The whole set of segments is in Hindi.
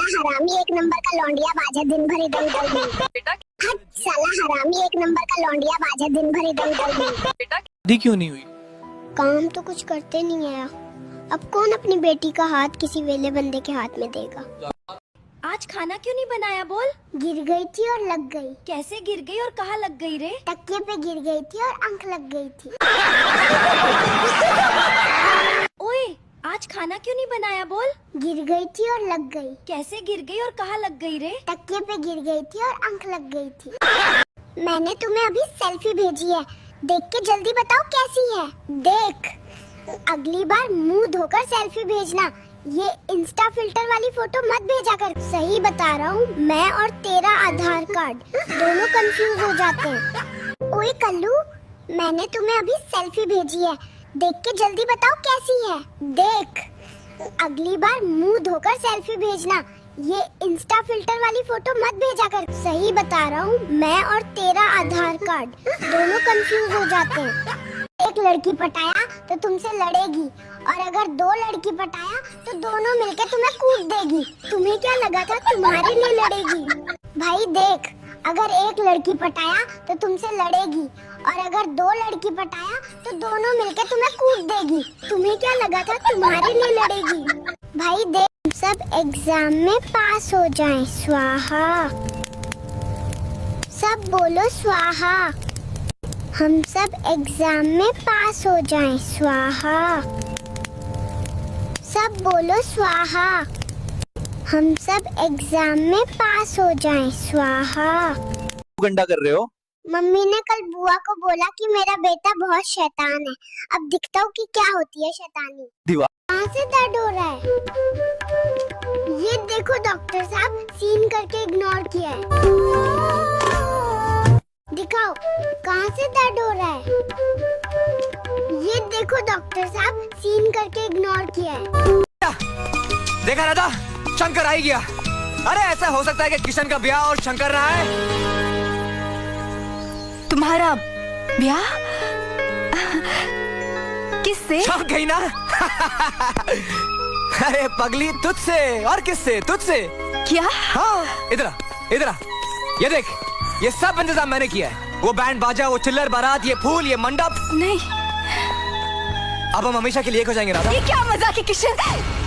हरामी एक नंबर का लौंडिया बाजा दिन भर इधर उधर घूमता। बेटा हट साला हरामी एक नंबर का लौंडिया बाजा दिन भर इधर उधर घूमता। बेटा शादी क्यों नहीं हुई? काम तो कुछ करते नहीं है। अब कौन अपनी बेटी का हाथ किसी वेले बंदे के हाथ में देगा। आज खाना क्यों नहीं बनाया बोल? गिर गई थी और लग गई। कैसे गिर गई और कहाँ लग गई रे? तकिए पे गिर गई थी और अंक लग गई थी। ओए आज खाना क्यों नहीं बनाया बोल? गिर गई थी और लग गई। कैसे गिर गई और कहाँ लग गई रे? तकिए पे गिर गई थी और अंक लग गई थी। मैंने तुम्हें अभी सेल्फी भेजी है, देख के जल्दी बताओ कैसी है। देख, अगली बार मुंह धोकर सेल्फी भेजना, ये इंस्टा फिल्टर वाली फोटो मत भेजा कर। सही बता रहा हूँ, मैं और तेरा आधार कार्ड दोनों कंफ्यूज हो जाते हैं। ओए कल्लू, मैंने तुम्हें अभी सेल्फी भेजी है, देख के जल्दी बताओ कैसी है। देख, अगली बार मुंह धोकर सेल्फी भेजना, ये इंस्टा फिल्टर वाली फोटो मत भेजा कर। सही बता रहा हूँ, मैं और तेरा आधार कार्ड दोनों कंफ्यूज हो जाते हैं। एक लड़की पटाया तो तुमसे लड़ेगी, और अगर दो लड़की पटाया तो दोनों मिलके तुम्हें कूट देगी। तुम्हें क्या लगा था तुम्हारे लिए लड़ेगी? भाई देख, अगर एक लड़की पटाया तो तुमसे लड़ेगी, और अगर दो लड़की पटाया तो दोनों मिलके तुम्हें कूट देगी। तुम्हें क्या लगा था तुम्हारे लिए लड़ेगी? भाई देख, सब एग्जाम में पास हो जाएं, स्वाहा। सब बोलो स्वाहा। हम सब एग्जाम में पास हो जाएं, स्वाहा। सब बोलो स्वाहा। हम सब एग्जाम में पास हो जाएं, स्वाहा। गंडा कर रहे हो? मम्मी ने कल बुआ को बोला कि मेरा बेटा बहुत शैतान है। अब दिखता हूँ कि क्या होती है शैतानी। दीवार कहाँ से दर्द हो रहा है? ये देखो डॉक्टर साहब, सीन करके इग्नोर किया है। दिखाओ कहाँ से दर्द हो रहा है? ये देखो डॉक्टर साहब, सीन करके इग्नोर किया है। देखा राधा, शंकर आ ही गया। अरे ऐसा हो सकता है कि किशन का ब्याह और शंकर रहा है? तुम्हारा ब्याह किससे? छप गई ना। अरे पगली, तुझसे। और किससे? तुझसे। क्या? हाँ, इधर आ, इधर आ। ये देख, ये सब इंतजाम मैंने किया है। वो बैंड बाजा, वो चिल्लर बारात, ये फूल, ये मंडप। नहीं, अब हम हमेशा के लिए एक हो जाएंगे राधा। ये क्या मजाक है किशन?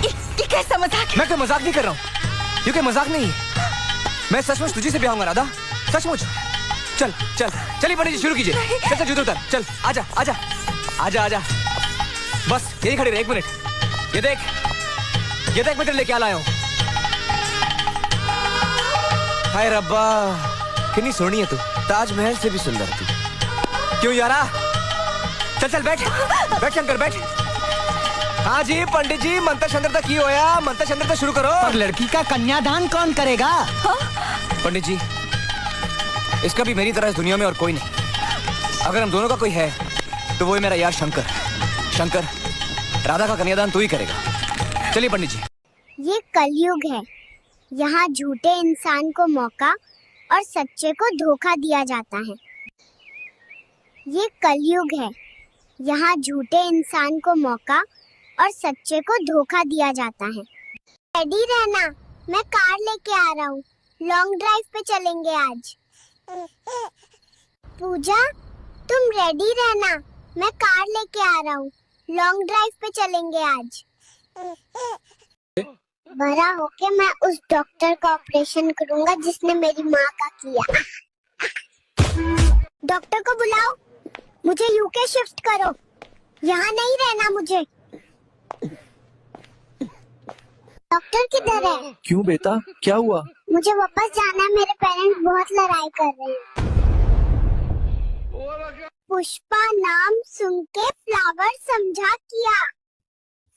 ये कैसा मजाक है? मैं कोई मजाक नहीं कर रहा हूँ, क्योंकि मजाक नहीं है। मैं सचमुच तुझी से ब्याह होऊंगा राधा, सचमुच। चल चल चलिए पंडित जी, शुरू कीजिए। चल चल, जूते उतार, चल। आजा आजा आजा आजा, बस यही खड़ी रहे, 1 मिनट। ये देख, ये देख, मैं तेरे लिए क्या लाया हूँ। हाय रब्बा, कितनी सोहनी है तू, ताजमहल से भी सुंदर है तू। क्यों यारा? चल चल, बैठ बैठ शंकर, बैठ। हाँ जी पंडित जी, मंत्र शंकर तक की होया, मंत्र शंकर तक शुरू करो। और लड़की का कन्यादान कौन करेगा? पंडित जी, इसका भी मेरी तरह इस दुनिया में और कोई नहीं। अगर हम दोनों का कोई है तो वो है मेरा यार शंकर। शंकर, राधा का कन्यादान तू ही करेगा। चलिए पंडित जी। ये कलयुग है, यहाँ झूठे इंसान को मौका और सच्चे को धोखा दिया जाता है। ये कलयुग है, यहाँ झूठे इंसान को मौका और सच्चे को धोखा दिया जाता है। रेडी रहना, मैं कार लेके आ रहा हूँ, लॉन्ग ड्राइव पे चलेंगे आज। पूजा, तुम रेडी रहना, मैं कार लेके आ रहा हूँ, लॉन्ग ड्राइव पे चलेंगे आज। बड़ा होके मैं उस डॉक्टर का ऑपरेशन करूंगा जिसने मेरी माँ का किया। डॉक्टर को बुलाओ, मुझे यूके शिफ्ट करो, यहाँ नहीं रहना मुझे। डॉक्टर किधर है? क्यों बेटा, क्या हुआ? मुझे वापस जाना है, मेरे पेरेंट्स बहुत लड़ाई कर रहे हैं। पुष्पा नाम सुन के फ्लावर समझा किया,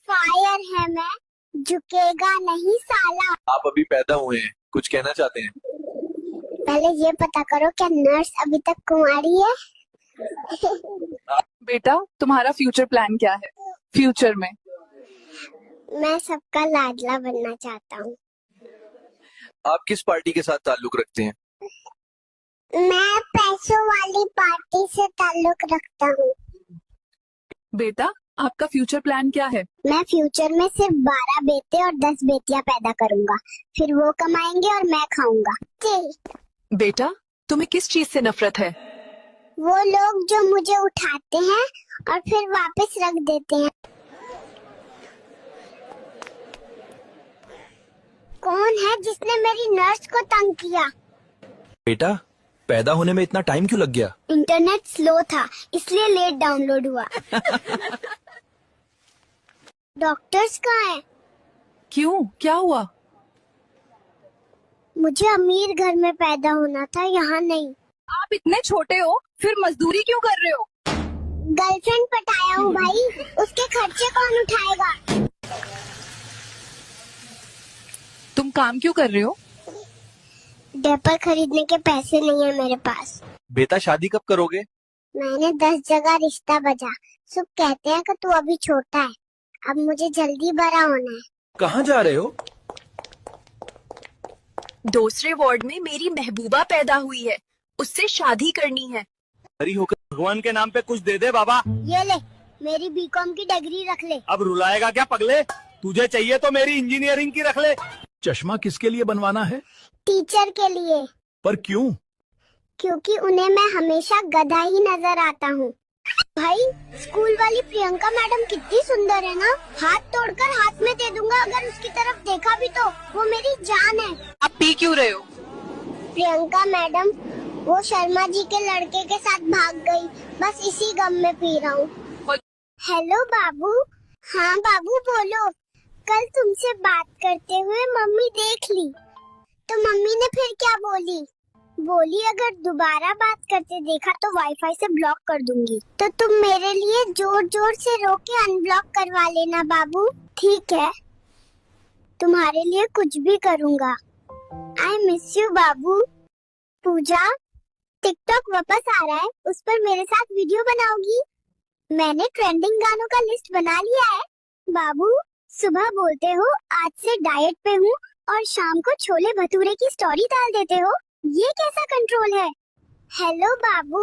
फायर है मैं, झुकेगा नहीं साला। आप अभी पैदा हुए हैं, कुछ कहना चाहते हैं? पहले ये पता करो क्या नर्स अभी तक कुंवारी है? बेटा तुम्हारा फ्यूचर प्लान क्या है? फ्यूचर में मैं सबका लाडला बनना चाहता हूँ। आप किस पार्टी के साथ ताल्लुक रखते हैं? मैं पैसों वाली पार्टी से ताल्लुक रखता हूँ। बेटा आपका फ्यूचर प्लान क्या है? मैं फ्यूचर में सिर्फ 12 बेटे और 10 बेटियां पैदा करूंगा, फिर वो कमाएंगे और मैं खाऊंगा। बेटा, तुम्हें किस चीज से नफरत है? वो लोग जो मुझे उठाते हैं और फिर वापस रख देते हैं। कौन है जिसने मेरी नर्स को तंग किया? बेटा, पैदा होने में इतना टाइम क्यों लग गया? इंटरनेट स्लो था इसलिए लेट डाउनलोड हुआ। डॉक्टर्स कहाँ हैं? क्यों, क्या हुआ? मुझे अमीर घर में पैदा होना था, यहाँ नहीं। आप इतने छोटे हो, फिर मजदूरी क्यों कर रहे हो? गर्लफ्रेंड पटाया हूँ भाई, उसके खर्चे कौन उठाएगा? तुम काम क्यों कर रहे हो? डायपर खरीदने के पैसे नहीं है मेरे पास। बेटा, शादी कब करोगे? मैंने 10 जगह रिश्ता बजा, सब कहते हैं कि तू अभी छोटा है, अब मुझे जल्दी बड़ा होना है। कहाँ जा रहे हो? दूसरे वार्ड में मेरी महबूबा पैदा हुई है, उससे शादी करनी है। हरी होकर भगवान के नाम पे कुछ दे दे बाबा। ये ले, मेरी बीकॉम की डिग्री रख ले। अब रुलाएगा क्या पगले? तुझे चाहिए तो मेरी इंजीनियरिंग की रख ले। चश्मा किसके लिए बनवाना है? टीचर के लिए, पर क्यों? क्योंकि उन्हें मैं हमेशा गधा ही नजर आता हूँ। भाई, स्कूल वाली प्रियंका मैडम कितनी सुंदर है ना, हाथ तोड़कर हाथ में दे दूंगा अगर उसकी तरफ देखा भी तो। वो मेरी जान है। आप पी क्यों रहे हो? प्रियंका मैडम, वो शर्मा जी के लड़के के साथ भाग गई, बस इसी गम में पी रहा हूँ। हेलो बाबू। हाँ बाबू बोलो। कल तुमसे बात करते हुए मम्मी देख ली, तो मम्मी ने फिर क्या बोली? बोली अगर दोबारा बात करते देखा तो वाईफाई से ब्लॉक कर दूंगी। तो तुम मेरे लिए जोर जोर से रो के अनब्लॉक करवा लेना बाबू, ठीक है? तुम्हारे लिए कुछ भी करूँगा। आई मिस यू बाबू। पूजा, टिकटॉक वापस आ रहा है, उस पर मेरे साथ वीडियो बनाओगी? मैंने ट्रेंडिंग गानों का लिस्ट बना लिया है। बाबू, सुबह बोलते हो आज से डाइट पे हूँ और शाम को छोले भटूरे की स्टोरी डाल देते हो, ये कैसा कंट्रोल है? हेलो बाबू।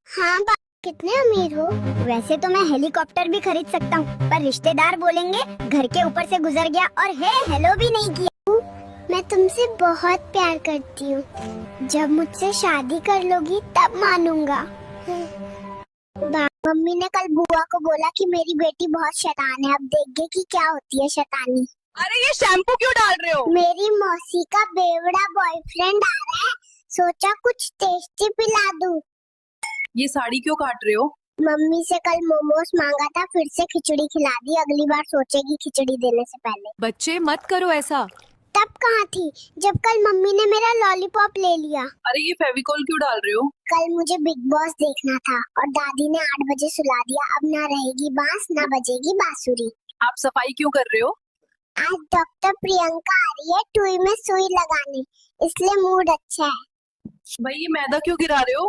हाँ बाबू, कितने अमीर हो? वैसे तो मैं हेलीकॉप्टर भी खरीद सकता हूँ, पर रिश्तेदार बोलेंगे घर के ऊपर से गुजर गया और हेलो भी नहीं किया। मैं तुमसे बहुत प्यार करती हूँ, जब मुझसे शादी कर लोगी तब मानूंगा। मम्मी ने कल बुआ को बोला कि मेरी बेटी बहुत शैतान है, अब देखिए कि क्या होती है शैतानी। अरे ये शैम्पू क्यों डाल रहे हो? मेरी मौसी का बेवड़ा बॉयफ्रेंड आ रहा है, सोचा कुछ टेस्टी पिला दूं। ये साड़ी क्यों काट रहे हो? मम्मी से कल मोमोज मांगा था, फिर से खिचड़ी खिला दी, अगली बार सोचेगी खिचड़ी देने से पहले। बच्चे मत करो ऐसा। तब कहाँ थी जब कल मम्मी ने मेरा लॉलीपॉप ले लिया। अरे ये फेविकोल क्यों डाल रहे हो? कल मुझे बिग बॉस देखना था और दादी ने 8 बजे सुला दिया, अब ना रहेगी बांस ना बजेगी बांसुरी। आप सफाई क्यों कर रहे हो? आज डॉक्टर प्रियंका आ रही है टुई में सुई लगाने, इसलिए मूड अच्छा है। भाई ये मैदा क्यों गिरा रहे हो?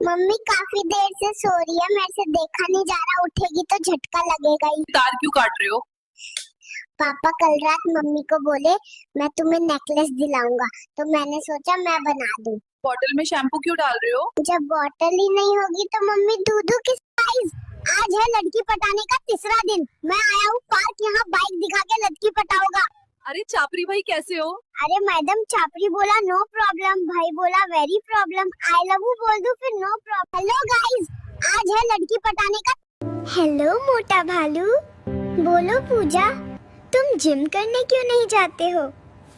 मम्मी काफी देर से सो रही है, मेरे से देखा नहीं जा रहा, उठेगी तो झटका लगेगा ही। तार क्यों काट रहे हो? पापा कल रात मम्मी को बोले मैं तुम्हें नेकलेस दिलाऊंगा, तो मैंने सोचा मैं बना दूं। बॉटल में शैम्पू क्यों डाल रहे हो? जब बॉटल ही नहीं होगी तो मम्मी दूधू किस साइज? आज है लड़की पटाने का 3रा दिन, मैं आया हूँ पार्क, यहाँ बाइक दिखा के लड़की पटाऊंगा। अरे चापरी भाई कैसे हो? अरे मैडम, चापरी बोला नो प्रॉब्लम, भाई बोला very problem, I love you बोल दूं फिर नो प्रॉब्लम। हेलो गाइस, आज है लड़की पटाने का। हेलो मोटा भालू। बोलो पूजा, तुम जिम करने क्यों नहीं जाते हो?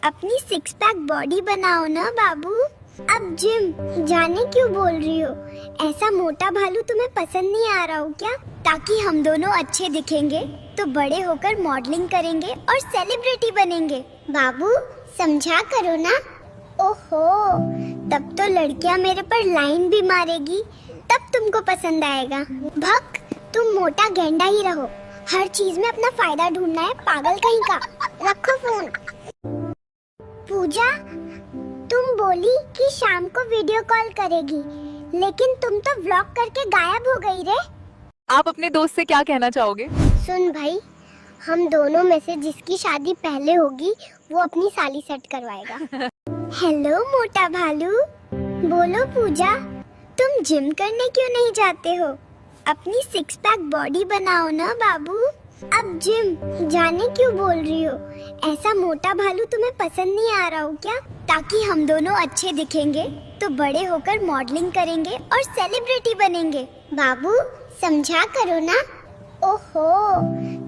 अपनी 6 पैक बॉडी बनाओ ना बाबू। अब जिम जाने क्यों बोल रही हो? ऐसा मोटा भालू तुम्हें पसंद नहीं आ रहा हो क्या? ताकि हम दोनों अच्छे दिखेंगे तो बड़े होकर मॉडलिंग करेंगे और सेलिब्रिटी बनेंगे। बाबू समझा करो ना। ओहो, तब तो लड़कियां मेरे पर लाइन भी मारेगी, तब तुमको पसंद आएगा। भक, तुम मोटा गेंडा ही रहो, हर चीज में अपना फायदा ढूंढना है, पागल कहीं का। रखो फोन। पूजा, तुम बोली कि शाम को वीडियो कॉल करेगी, लेकिन तुम तो व्लॉग करके गायब हो गई रे। आप अपने दोस्त से क्या कहना चाहोगे? सुन भाई, हम दोनों में से जिसकी शादी पहले होगी वो अपनी साली सेट करवाएगा। हेलो मोटा भालू। बोलो पूजा, तुम जिम करने क्यों नहीं जाते हो? अपनी सिक्स पैक बॉडी बनाओ ना बाबू। अब जिम जाने क्यों बोल रही हो? ऐसा मोटा भालू तुम्हें पसंद नहीं आ रहा हो क्या? ताकि हम दोनों अच्छे दिखेंगे तो बड़े होकर मॉडलिंग करेंगे और सेलिब्रिटी बनेंगे। बाबू समझा करो ना। ओहो,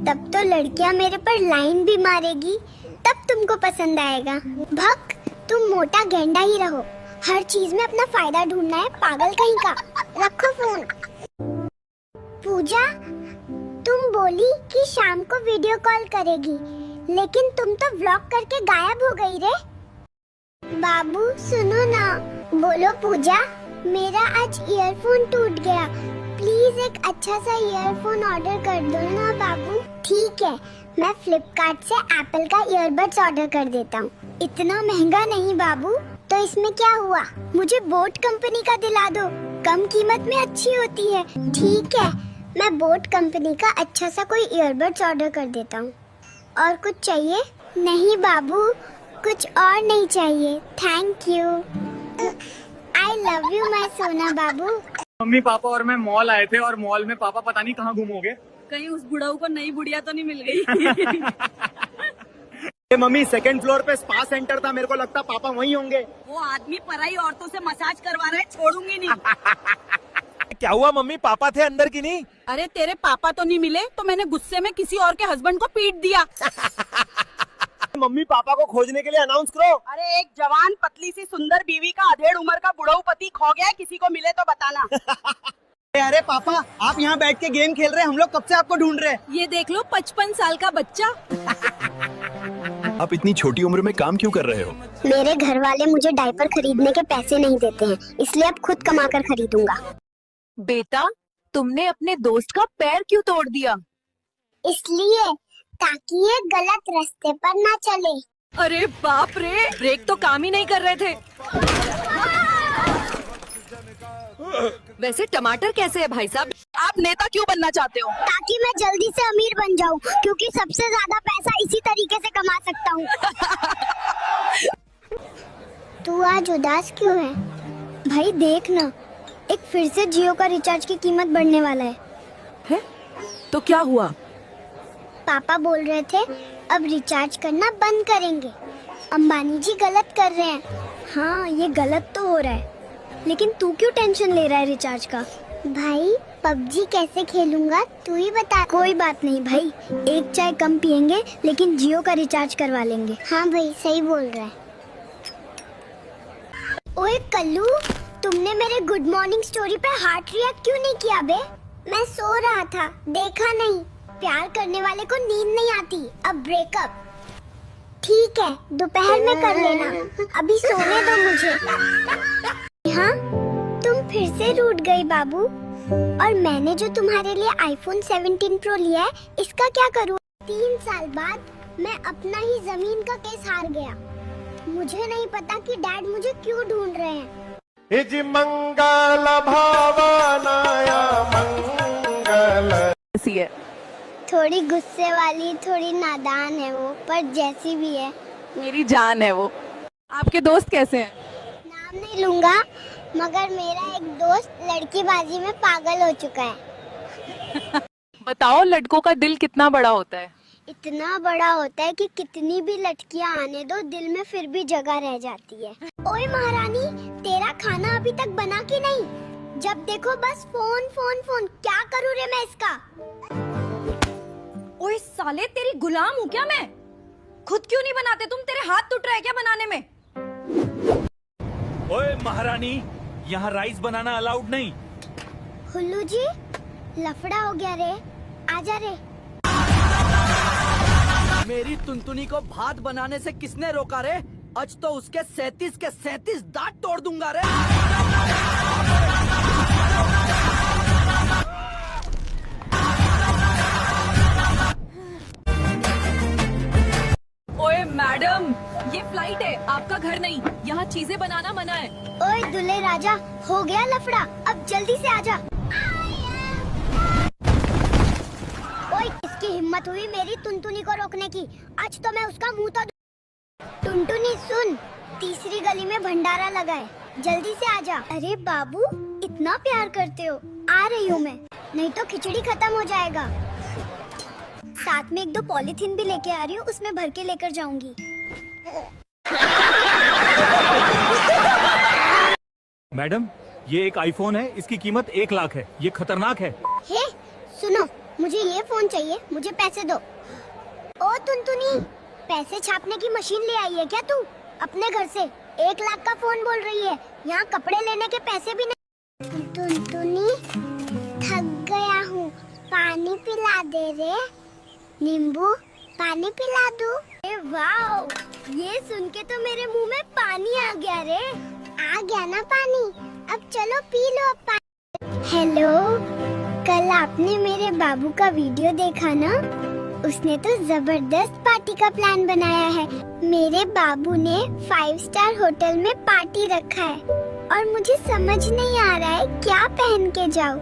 तब तो लड़कियां मेरे पर लाइन भी मारेगी, तब तुमको पसंद आएगा। भक, तुम मोटा गेंडा ही रहो, हर चीज में अपना फायदा ढूंढना है, पागल कहीं का। रखो फोन। पूजा, तुम बोली कि शाम को वीडियो कॉल करेगी, लेकिन तुम तो व्लॉग करके गायब हो गई रे। बाबू सुनो ना। बोलो पूजा, मेरा आज ईयरफोन टूट गया, प्लीज एक अच्छा सा ईयरफोन ऑर्डर कर दो ना बाबू। ठीक है, मैं फ्लिपकार्ट से एप्पल का ईयरबड्स ऑर्डर कर देता हूँ। इतना महंगा नहीं बाबू। तो इसमें क्या हुआ, मुझे बोट कंपनी का दिला दो, कम कीमत में अच्छी होती है। ठीक है, मैं बोट कंपनी का अच्छा सा कोई ईयरबड्स ऑर्डर कर देता हूँ। और कुछ चाहिए? नहीं बाबू, कुछ और नहीं चाहिए, thank you. I love you my सोना बाबू। मम्मी पापा और मैं मॉल आए थे और मॉल में पापा पता नहीं कहाँ गुम हो गए। कहीं उस बुढ़ाऊ को नई बुढ़िया तो नहीं मिल गई? मम्मी सेकंड फ्लोर पे स्पा सेंटर था, मेरे को लगता पापा वहीं होंगे। वो आदमी पराई औरतों से मसाज करवा रहा है, छोड़ूंगी नहीं। क्या हुआ मम्मी, पापा थे अंदर की नहीं? अरे तेरे पापा तो नहीं मिले तो मैंने गुस्से में किसी और के हस्बैंड को पीट दिया। मम्मी पापा को खोजने के लिए अनाउंस करो। अरे एक जवान पतली सी सुंदर बीवी का अधेड़ उम्र का बुढ़ऊ पति खो गया है, किसी को मिले तो बताना। अरे पापा, आप यहाँ बैठ के गेम खेल रहे हैं, हम लोग कब से आपको ढूंढ रहे हैं। ये देख लो 55 साल का बच्चा। आप इतनी छोटी उम्र में काम क्यों कर रहे हो? मेरे घर वाले मुझे डायपर खरीदने के पैसे नहीं देते हैं, इसलिए अब खुद कमा कर खरीदूंगा। बेटा, तुमने अपने दोस्त का पैर क्यों तोड़ दिया? इसलिए ताकि ये गलत रास्ते पर ना चले। अरे बाप रे, ब्रेक तो काम ही नहीं कर रहे थे। वैसे टमाटर कैसे है भाई साहब? आप नेता क्यों बनना चाहते हो? ताकि मैं जल्दी से अमीर बन जाऊं, क्योंकि सबसे ज्यादा पैसा इसी तरीके से कमा सकता हूं। तू आज उदास क्यों है? भाई देख ना, एक फिर से जियो का रिचार्ज की कीमत बढ़ने वाला है। तो क्या हुआ? पापा बोल रहे थे अब रिचार्ज करना बंद करेंगे। अंबानी जी गलत कर रहे हैं। हाँ, ये गलत तो हो रहा है, लेकिन तू क्यों टेंशन ले रहा है रिचार्ज का? भाई पबजी कैसे खेलूंगा तू ही बता। कोई बात नहीं भाई, एक चाय कम पियेंगे लेकिन जियो का रिचार्ज करवा लेंगे। हाँ भाई सही बोल रहा है। ओए कल्लू, तुमने मेरे गुड मॉर्निंग स्टोरी पे हार्ट रिएक्ट क्यों नहीं किया बे? मैं सो रहा था, देखा नहीं। प्यार करने वाले को नींद नहीं आती। अब ब्रेकअप। ठीक है, दोपहर में कर लेना, अभी सोने दो मुझे। हाँ, तुम फिर से रूठ गई बाबू। और मैंने जो तुम्हारे लिए आईफोन 17 प्रो लिया है, इसका क्या करूँ? 3 साल बाद मैं अपना ही जमीन का केस हार गया। मुझे नहीं पता कि डैड मुझे क्यों ढूंढ रहे हैं। मंगल भावनाया मंगल। ऐसी है। थोड़ी गुस्से वाली, थोड़ी नादान है वो, पर जैसी भी है मेरी जान है वो। आपके दोस्त कैसे हैं? नाम नहीं लूंगा, मगर मेरा एक दोस्त लड़कीबाजी में पागल हो चुका है। बताओ, लड़कों का दिल कितना बड़ा होता है? इतना बड़ा होता है कि कितनी भी लड़कियां आने दो, दिल में फिर भी जगह रह जाती है। ओए महारानी, तेरा खाना अभी तक बना कि नहीं? जब देखो बस फोन फोन फोन। क्या करूँ रे मैं इसका? ओए साले, तेरी गुलाम हूँ क्या मैं? खुद क्यों नहीं बनाते तुम? तेरे हाथ टूट रहे हैं क्या बनाने में? ओए महारानी, यहाँ राइस बनाना अलाउड नहीं। हुल्लू जी, लफड़ा हो गया रे, आजा रे। मेरी तुनतुनी को भात बनाने से किसने रोका रे? आज तो उसके 37 के 37 दांत तोड़ दूंगा रे। ओए मैडम, ये फ्लाइट है, आपका घर नहीं। यहाँ चीजें बनाना मना है। ओए दुल्हे राजा, हो गया लफड़ा, अब जल्दी से आजा। ओए, किसकी हिम्मत हुई मेरी टुनटुनी को रोकने की? आज तो मैं उसका मुंह तो। टुनटुनी सुन, तीसरी गली में भंडारा लगा है, जल्दी से आजा। अरे बाबू, इतना प्यार करते हो, आ रही हूँ मैं। नहीं तो खिचड़ी खत्म हो जाएगा। साथ में 1-2 पॉलीथीन भी लेके आ रही हूँ, उसमें भर के लेकर जाऊंगी। मैडम, ये एक आईफोन है, इसकी कीमत 1 लाख है। ये खतरनाक है। हे, सुनो, मुझे ये फोन चाहिए, मुझे पैसे दो। ओ तुनतुनी, पैसे छापने की मशीन ले आई है क्या तू अपने घर से? 1 लाख का फोन बोल रही है, यहाँ कपड़े लेने के पैसे भी नहीं। तुनतुनी, थक गया हूँ, पानी पिला दे रे। नींबू, पानी पिला दूं? ए वाओ, ये सुन के तो मेरे मुंह में पानी आ गया रे। आ गया ना पानी, अब चलो पी लो अब पानी। हेलो, कल आपने मेरे बाबू का वीडियो देखा ना? उसने तो जबरदस्त पार्टी का प्लान बनाया है। मेरे बाबू ने 5 स्टार होटल में पार्टी रखा है और मुझे समझ नहीं आ रहा है क्या पहन के जाऊँ।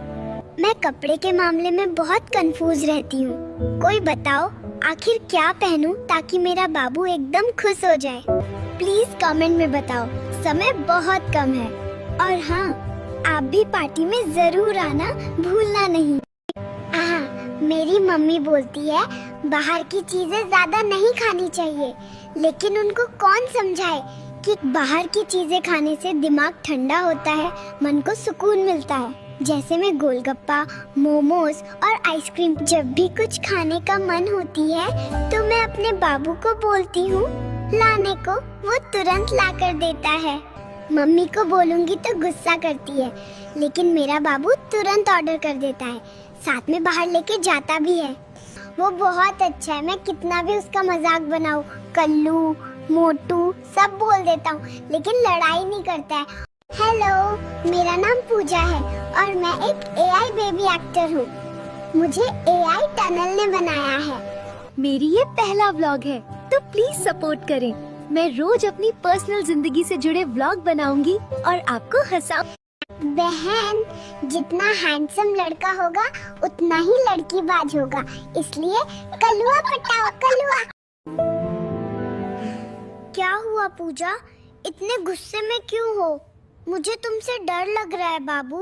मैं कपड़े के मामले में बहुत कंफ्यूज रहती हूँ। कोई बताओ आखिर क्या पहनूं ताकि मेरा बाबू एकदम खुश हो जाए। प्लीज कमेंट में बताओ, समय बहुत कम है। और हाँ, आप भी पार्टी में जरूर आना, भूलना नहीं। मेरी मम्मी बोलती है बाहर की चीजें ज्यादा नहीं खानी चाहिए, लेकिन उनको कौन समझाए कि बाहर की चीजें खाने से दिमाग ठंडा होता है, मन को सुकून मिलता है। जैसे मैं गोलगप्पा, मोमोज और आइसक्रीम, जब भी कुछ खाने का मन होती है तो मैं अपने बाबू को बोलती हूँ लाने को, वो तुरंत ला कर देता है। मम्मी को बोलूँगी तो गुस्सा करती है, लेकिन मेरा बाबू तुरंत ऑर्डर कर देता है, साथ में बाहर लेके जाता भी है। वो बहुत अच्छा है, मैं कितना भी उसका मजाक बनाऊं, कल्लू, मोटू सब बोल देता हूँ, लेकिन लड़ाई नहीं करता है। हेलो, मेरा नाम पूजा है और मैं एक AI बेबी एक्टर हूँ। मुझे AI टनल ने बनाया है। मेरी ये पहला व्लॉग है, तो प्लीज सपोर्ट करें। मैं रोज अपनी पर्सनल जिंदगी से जुड़े व्लॉग बनाऊंगी और आपको हंसा। बहन, जितना हैंडसम लड़का होगा उतना ही लड़की बाज होगा, इसलिए कलुआ पटाओ कलुआ। क्या हुआ पूजा, इतने गुस्से में क्यों हो? मुझे तुमसे डर लग रहा है बाबू।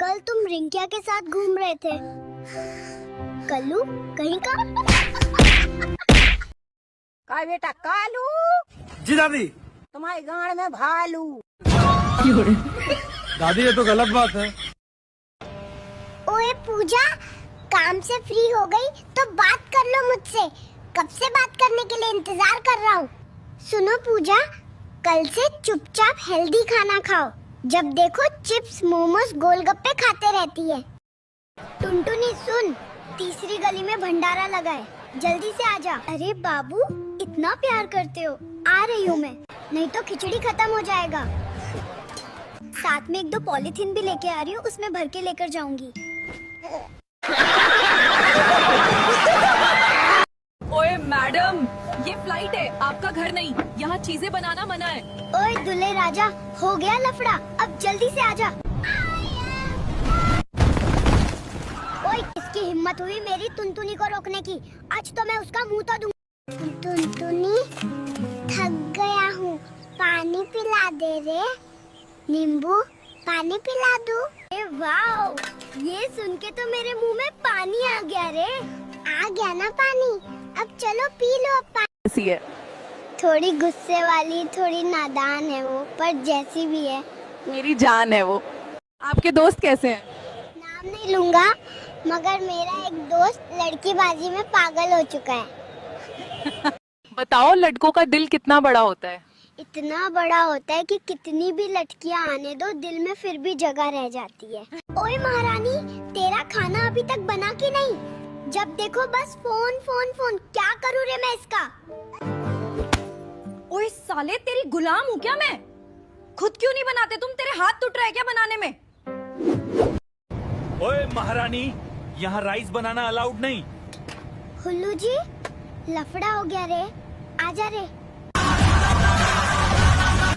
कल तुम रिंकिया के साथ घूम रहे थे। कल्लू कहीं का? का बेटा कालू? जी दादी। तुम्हारे गाड़ में भालू। दादी ये तो गलत बात है। ओए पूजा, काम से फ्री हो गई तो बात कर लो मुझसे। कब से बात करने के लिए इंतजार कर रहा हूँ। सुनो पूजा, कल से चुपचाप हेल्दी खाना खाओ। जब देखो चिप्स, मोमोज, गोलगप्पे खाते रहती है। टुनटुनी सुन, तीसरी गली में भंडारा लगा है, जल्दी से आजा। अरे बाबू, इतना प्यार करते हो, आ रही हूँ मैं, नहीं तो खिचड़ी खत्म हो जाएगा। साथ में 1-2 पॉलीथीन भी लेके आ रही हूँ, उसमें भर के लेकर जाऊंगी। ओए मैडम, ये फ्लाइट है, आपका घर नहीं। यहाँ चीजें बनाना मना है। ओए दुल्हे राजा, हो गया लफड़ा, अब जल्दी से आजा। ओए, किसकी हिम्मत हुई मेरी तुनतुनी को रोकने की? आज तो मैं उसका मुंह तो दूंगा। तुनतुनी, थक गया हूँ, पानी पिला दे रे। नींबू, पानी पिला दूं? ए वाओ, ये सुन के तो मेरे मुंह में पानी आ गया रे। आ गया ना पानी, अब चलो पी लो अब पानी। ऐसी है। थोड़ी गुस्से वाली, थोड़ी नादान है वो, पर जैसी भी है मेरी जान है वो। आपके दोस्त कैसे हैं? नाम नहीं लूंगा, मगर मेरा एक दोस्त लड़कीबाजी में पागल हो चुका है। बताओ, लड़कों का दिल कितना बड़ा होता है? इतना बड़ा होता है कि कितनी भी लड़कियां आने दो, दिल में फिर भी जगह रह जाती है। ओए महारानी, तेरा खाना अभी तक बना कि नहीं? जब देखो बस फोन फोन फोन, क्या करूँ रे मैं इसका? ओए साले, तेरी गुलाम हूँ क्या मैं? खुद क्यों नहीं बनाते तुम? तेरे हाथ टूट रहे क्या बनाने में? ओए महारानी, यहाँ राइस बनाना अलाउड नहीं। हुल्लू जी, लफड़ा हो गया रे, आजा रे।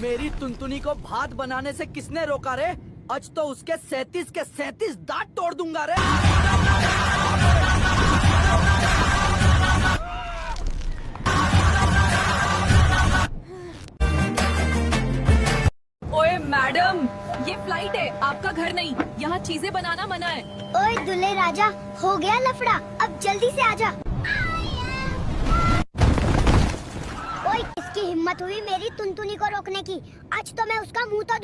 मेरी तुनतुनी को भात बनाने से किसने रोका रे? आज तो उसके 37 के 37 दांत तोड़ दूंगा रे। ओए मैडम, ये फ्लाइट है, आपका घर नहीं। यहाँ चीजें बनाना मना है। ओए दुल्हे राजा, हो गया लफड़ा, अब जल्दी से आजा। ओए इसकी हिम्मत हुई मेरी टुनटुनी को रोकने की, आज तो मैं उसका मुंह तो।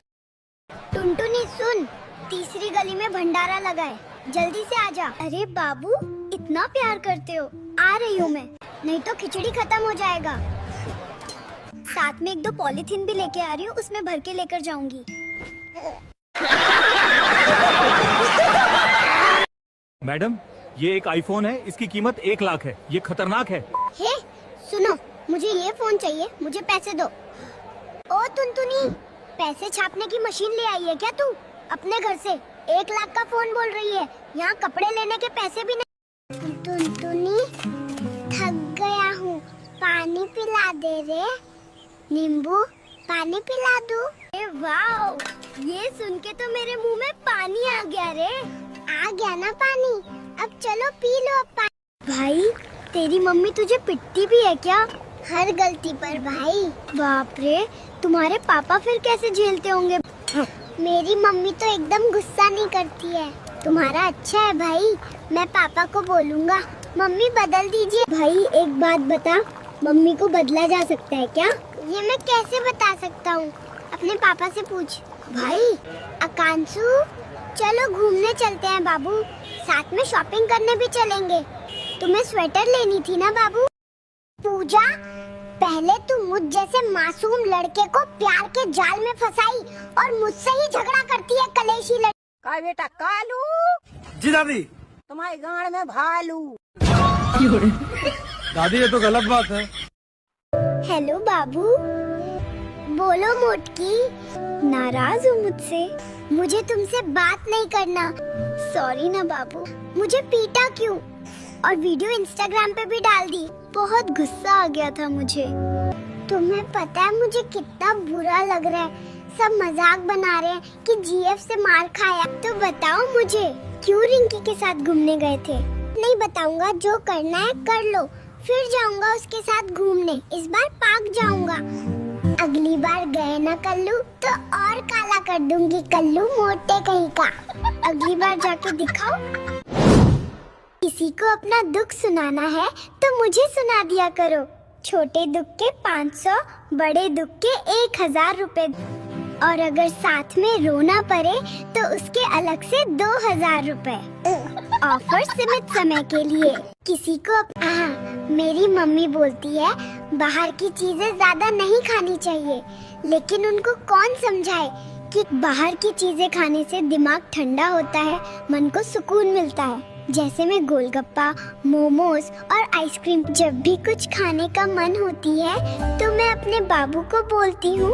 टुनटुनी सुन, तीसरी गली में भंडारा लगा है, जल्दी से आजा। अरे बाबू इतना प्यार करते हो, आ रही हूँ मैं, नहीं तो खिचड़ी खत्म हो जाएगा। साथ में 1-2 पॉलीथीन भी लेके आ रही हूँ, उसमें भर के लेकर जाऊंगी। मैडम, ये एक आईफोन है, इसकी कीमत 1 लाख है। ये खतरनाक है। हे सुनो, मुझे ये फोन चाहिए, मुझे पैसे दो। ओ टुनटुनी, पैसे छापने की मशीन ले आई है क्या तू अपने घर से? 1 लाख का फोन बोल रही है, यहाँ कपड़े लेने के पैसे भी नहीं। टुनटुनी थक गया हूँ, पानी पिला दे रे। नींबू पानी पिला दूं? वाओ, ये सुन के तो मेरे मुंह में पानी आ गया रे। आ गया ना पानी, अब चलो पी लो अब पानी। भाई तेरी मम्मी तुझे पिटती भी है क्या? हर गलती पर भाई। बाप रे, तुम्हारे पापा फिर कैसे झेलते होंगे? मेरी मम्मी तो एकदम गुस्सा नहीं करती है। तुम्हारा अच्छा है भाई, मैं पापा को बोलूँगा मम्मी बदल दीजिए। भाई एक बात बता, मम्मी को बदला जा सकता है क्या? ये मैं कैसे बता सकता हूँ, अपने पापा से पूछ। भाई आकांशु, चलो घूमने चलते हैं बाबू, साथ में शॉपिंग करने भी चलेंगे। तुम्हें स्वेटर लेनी थी ना बाबू? पूजा, पहले तू मुझ जैसे मासूम लड़के को प्यार के जाल में फंसाई और मुझसे ही झगड़ा करती है कलेशी लड़की। का बेटा कालू, जी दादी। तुम्हारे गाड़ में भालू। दादी ये तो गलत बात है। हेलो बाबू, बोलो मोटकी। नाराज हो मुझसे? मुझे तुमसे बात नहीं करना। सॉरी ना बाबू, मुझे पीटा क्यों और वीडियो इंस्टाग्राम पे भी डाल दी। बहुत गुस्सा आ गया था मुझे। तुम्हें पता है मुझे कितना बुरा लग रहा है, सब मजाक बना रहे हैं कि जीएफ से मार खाया। तो बताओ मुझे क्यों रिंकी के साथ घूमने गए थे? नहीं बताऊंगा, जो करना है कर लो, फिर जाऊंगा उसके साथ घूमने। इस बार पार्क जाऊंगा, अगली बार गए ना कल्लू तो और काला कर दूंगी कल्लू मोटे कहीं का। अगली बार जाके दिखाओ। किसी को अपना दुख सुनाना है तो मुझे सुना दिया करो। छोटे दुख के 500, बड़े दुख के 1000 रुपए, और अगर साथ में रोना पड़े तो उसके अलग से 2000 रुपए। ऑफर सीमित समय के लिए। किसी को मेरी मम्मी बोलती है बाहर की चीजें ज्यादा नहीं खानी चाहिए, लेकिन उनको कौन समझाए कि बाहर की चीजें खाने से दिमाग ठंडा होता है, मन को सुकून मिलता है। जैसे मैं गोलगप्पा, मोमोज और आइसक्रीम, जब भी कुछ खाने का मन होती है तो मैं अपने बाबू को बोलती हूँ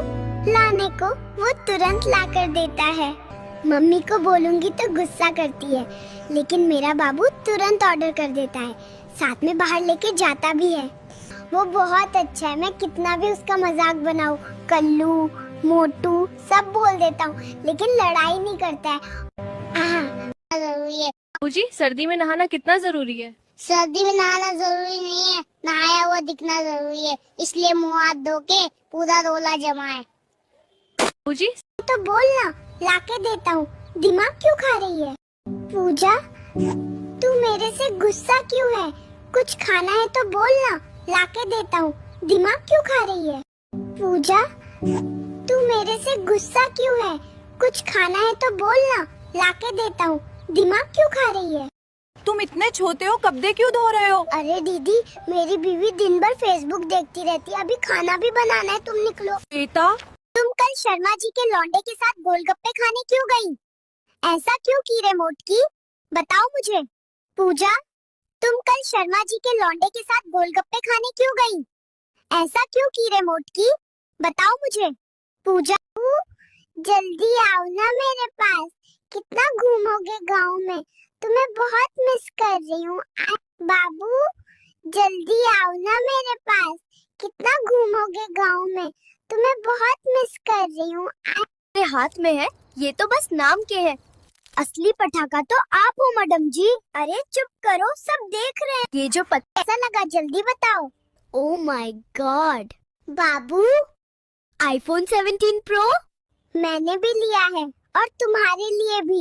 लाने को, वो तुरंत ला कर देता है। मम्मी को बोलूंगी तो गुस्सा करती है, लेकिन मेरा बाबू तुरंत ऑर्डर कर देता है, साथ में बाहर लेके जाता भी है। वो बहुत अच्छा है, मैं कितना भी उसका मजाक बनाऊं, कल्लू मोटू सब बोल देता हूँ, लेकिन लड़ाई नहीं करता है। जरूरी है जी, सर्दी में नहाना कितना जरूरी है? सर्दी में नहाना जरूरी नहीं है, नहाया हुआ दिखना जरूरी है, इसलिए मुँह हाथ धो के पूरा रोला जमाए। जी तो बोलना, लाके देता हूँ, दिमाग क्यों खा रही है? पूजा, तू मेरे से गुस्सा क्यों है? कुछ खाना है तो बोलना, लाके देता हूँ, दिमाग क्यों खा रही है? पूजा, तू मेरे से गुस्सा क्यों है? कुछ खाना है तो बोलना, लाके देता हूँ, दिमाग क्यों खा रही है? तुम इतने छोटे हो, कपड़े क्यों धो रहे हो? अरे दीदी, मेरी बीवी दिन भर फेसबुक देखती रहती है, अभी खाना भी बनाना है, तुम निकलो। बेटा, तुम कल शर्मा जी के लौंडे के साथ गोलगप्पे खाने क्यों गई? ऐसा क्यों की रे मोटकी, बताओ मुझे। पूजा, तुम कल शर्मा जी के लौंडे के साथ गोलगप्पे खाने क्यों गई? ऐसा क्यों की रे मोटकी, बताओ मुझे। पूजा, जल्दी आओ ना मेरे पास, कितना घूमोगे गांव में, तुम्हें बहुत मिस कर रही हूँ। बाबू, जल्दी आओ ना मेरे पास, कितना घूमोगे गांव में, तुम्हें बहुत मिस कर रही हूँ। मेरे हाथ में है, ये तो बस नाम के हैं, असली पटाखा तो आप हो मैडम जी। अरे चुप करो, सब देख रहे हैं। ये जो कैसा लगा जल्दी बताओ। ओह माय गॉड, बाबू, आईफोन 17 प्रो मैंने भी लिया है और तुम्हारे लिए भी।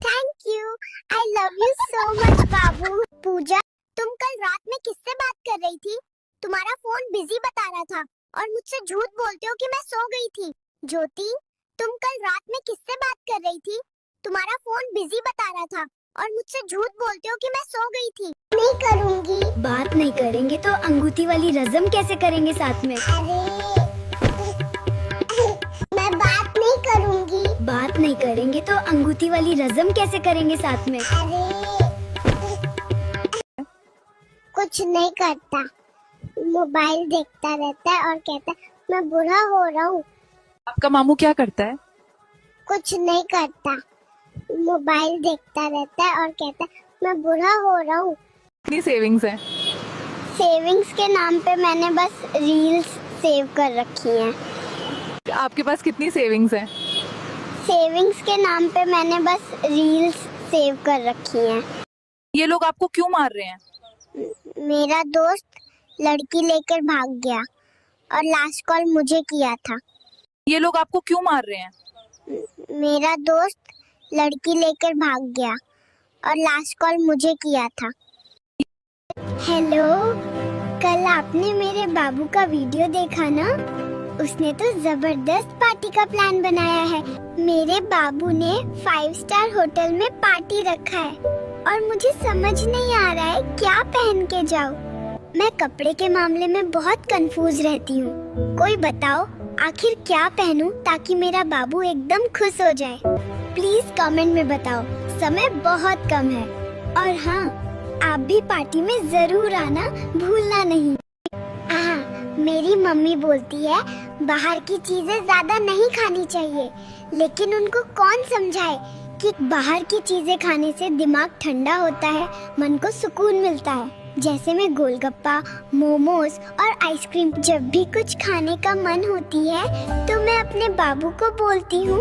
Thank you, I love you so much बाबू। पूजा, तुम कल रात में किससे बात कर रही थी? तुम्हारा फोन बिजी बता रहा था और मुझसे झूठ बोलते हो कि मैं सो गई थी। ज्योति, तुम कल रात में किससे बात कर रही थी? तुम्हारा फोन बिजी बता रहा था और मुझसे झूठ बोलते हो कि मैं सो गई थी। नहीं करूँगी। बात नहीं करेंगे तो अंगूठी वाली रस्म कैसे करेंगे साथ में? अरे मैं बात नहीं करूँगी। बात नहीं करेंगे तो अंगूठी वाली रस्म कैसे करेंगे साथ में? अरे कुछ नहीं करता, मोबाइल देखता रहता है और कहता है मैं बूढ़ा हो रहा हूँ। आपका मामू क्या करता है? कुछ नहीं करता, मोबाइल देखता रहता है और कहता है मैं बूढ़ा हो रहा हूँ। कितनी सेविंग्स है? सेविंग्स के नाम पे मैंने बस रील्स सेव कर रखी हैं। आपके पास कितनी सेविंग्स है? सेविंग्स के नाम पे मैंने बस रील्स सेव कर रखी हैं। ये लोग आपको क्यों मार रहे हैं? मेरा दोस्त लड़की लेकर भाग गया और लास्ट कॉल मुझे किया था। ये लोग आपको क्यों मार रहे हैं? मेरा दोस्त लड़की लेकर भाग गया और लास्ट कॉल मुझे किया था। हेलो, कल आपने मेरे बाबू का वीडियो देखा ना? उसने तो जबरदस्त पार्टी का प्लान बनाया है। मेरे बाबू ने 5 स्टार होटल में पार्टी रखा है और मुझे समझ नहीं आ रहा है क्या पहन के जाऊँ। मैं कपड़े के मामले में बहुत कंफ्यूज रहती हूँ। कोई बताओ आखिर क्या पहनूं ताकि मेरा बाबू एकदम खुश हो जाए। प्लीज कमेंट में बताओ, समय बहुत कम है। और हाँ, आप भी पार्टी में जरूर आना, भूलना नहीं। मेरी मम्मी बोलती है बाहर की चीजें ज्यादा नहीं खानी चाहिए, लेकिन उनको कौन समझाए कि बाहर की चीजें खाने से दिमाग ठंडा होता है, मन को सुकून मिलता है। जैसे मैं गोलगप्पा, मोमोज और आइसक्रीम, जब भी कुछ खाने का मन होती है तो मैं अपने बाबू को बोलती हूँ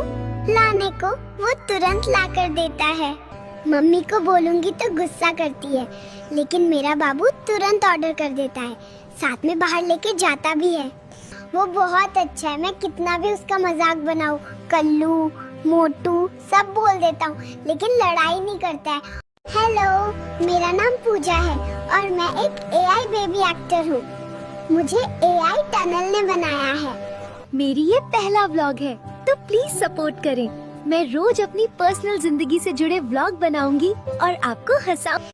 लाने को, वो तुरंत ला कर देता है। मम्मी को बोलूँगी तो गुस्सा करती है, लेकिन मेरा बाबू तुरंत ऑर्डर कर देता है, साथ में बाहर लेके जाता भी है। वो बहुत अच्छा है, मैं कितना भी उसका मजाक बनाऊँ, कल्लू, मोटू सब बोल देता हूँ, लेकिन लड़ाई नहीं करता है। हेलो, मेरा नाम पूजा है और मैं एक AI बेबी एक्टर हूँ। मुझे AI टनल ने बनाया है। मेरी ये पहला व्लॉग है तो प्लीज सपोर्ट करें। मैं रोज अपनी पर्सनल जिंदगी से जुड़े व्लॉग बनाऊंगी और आपको हंसाऊंगी।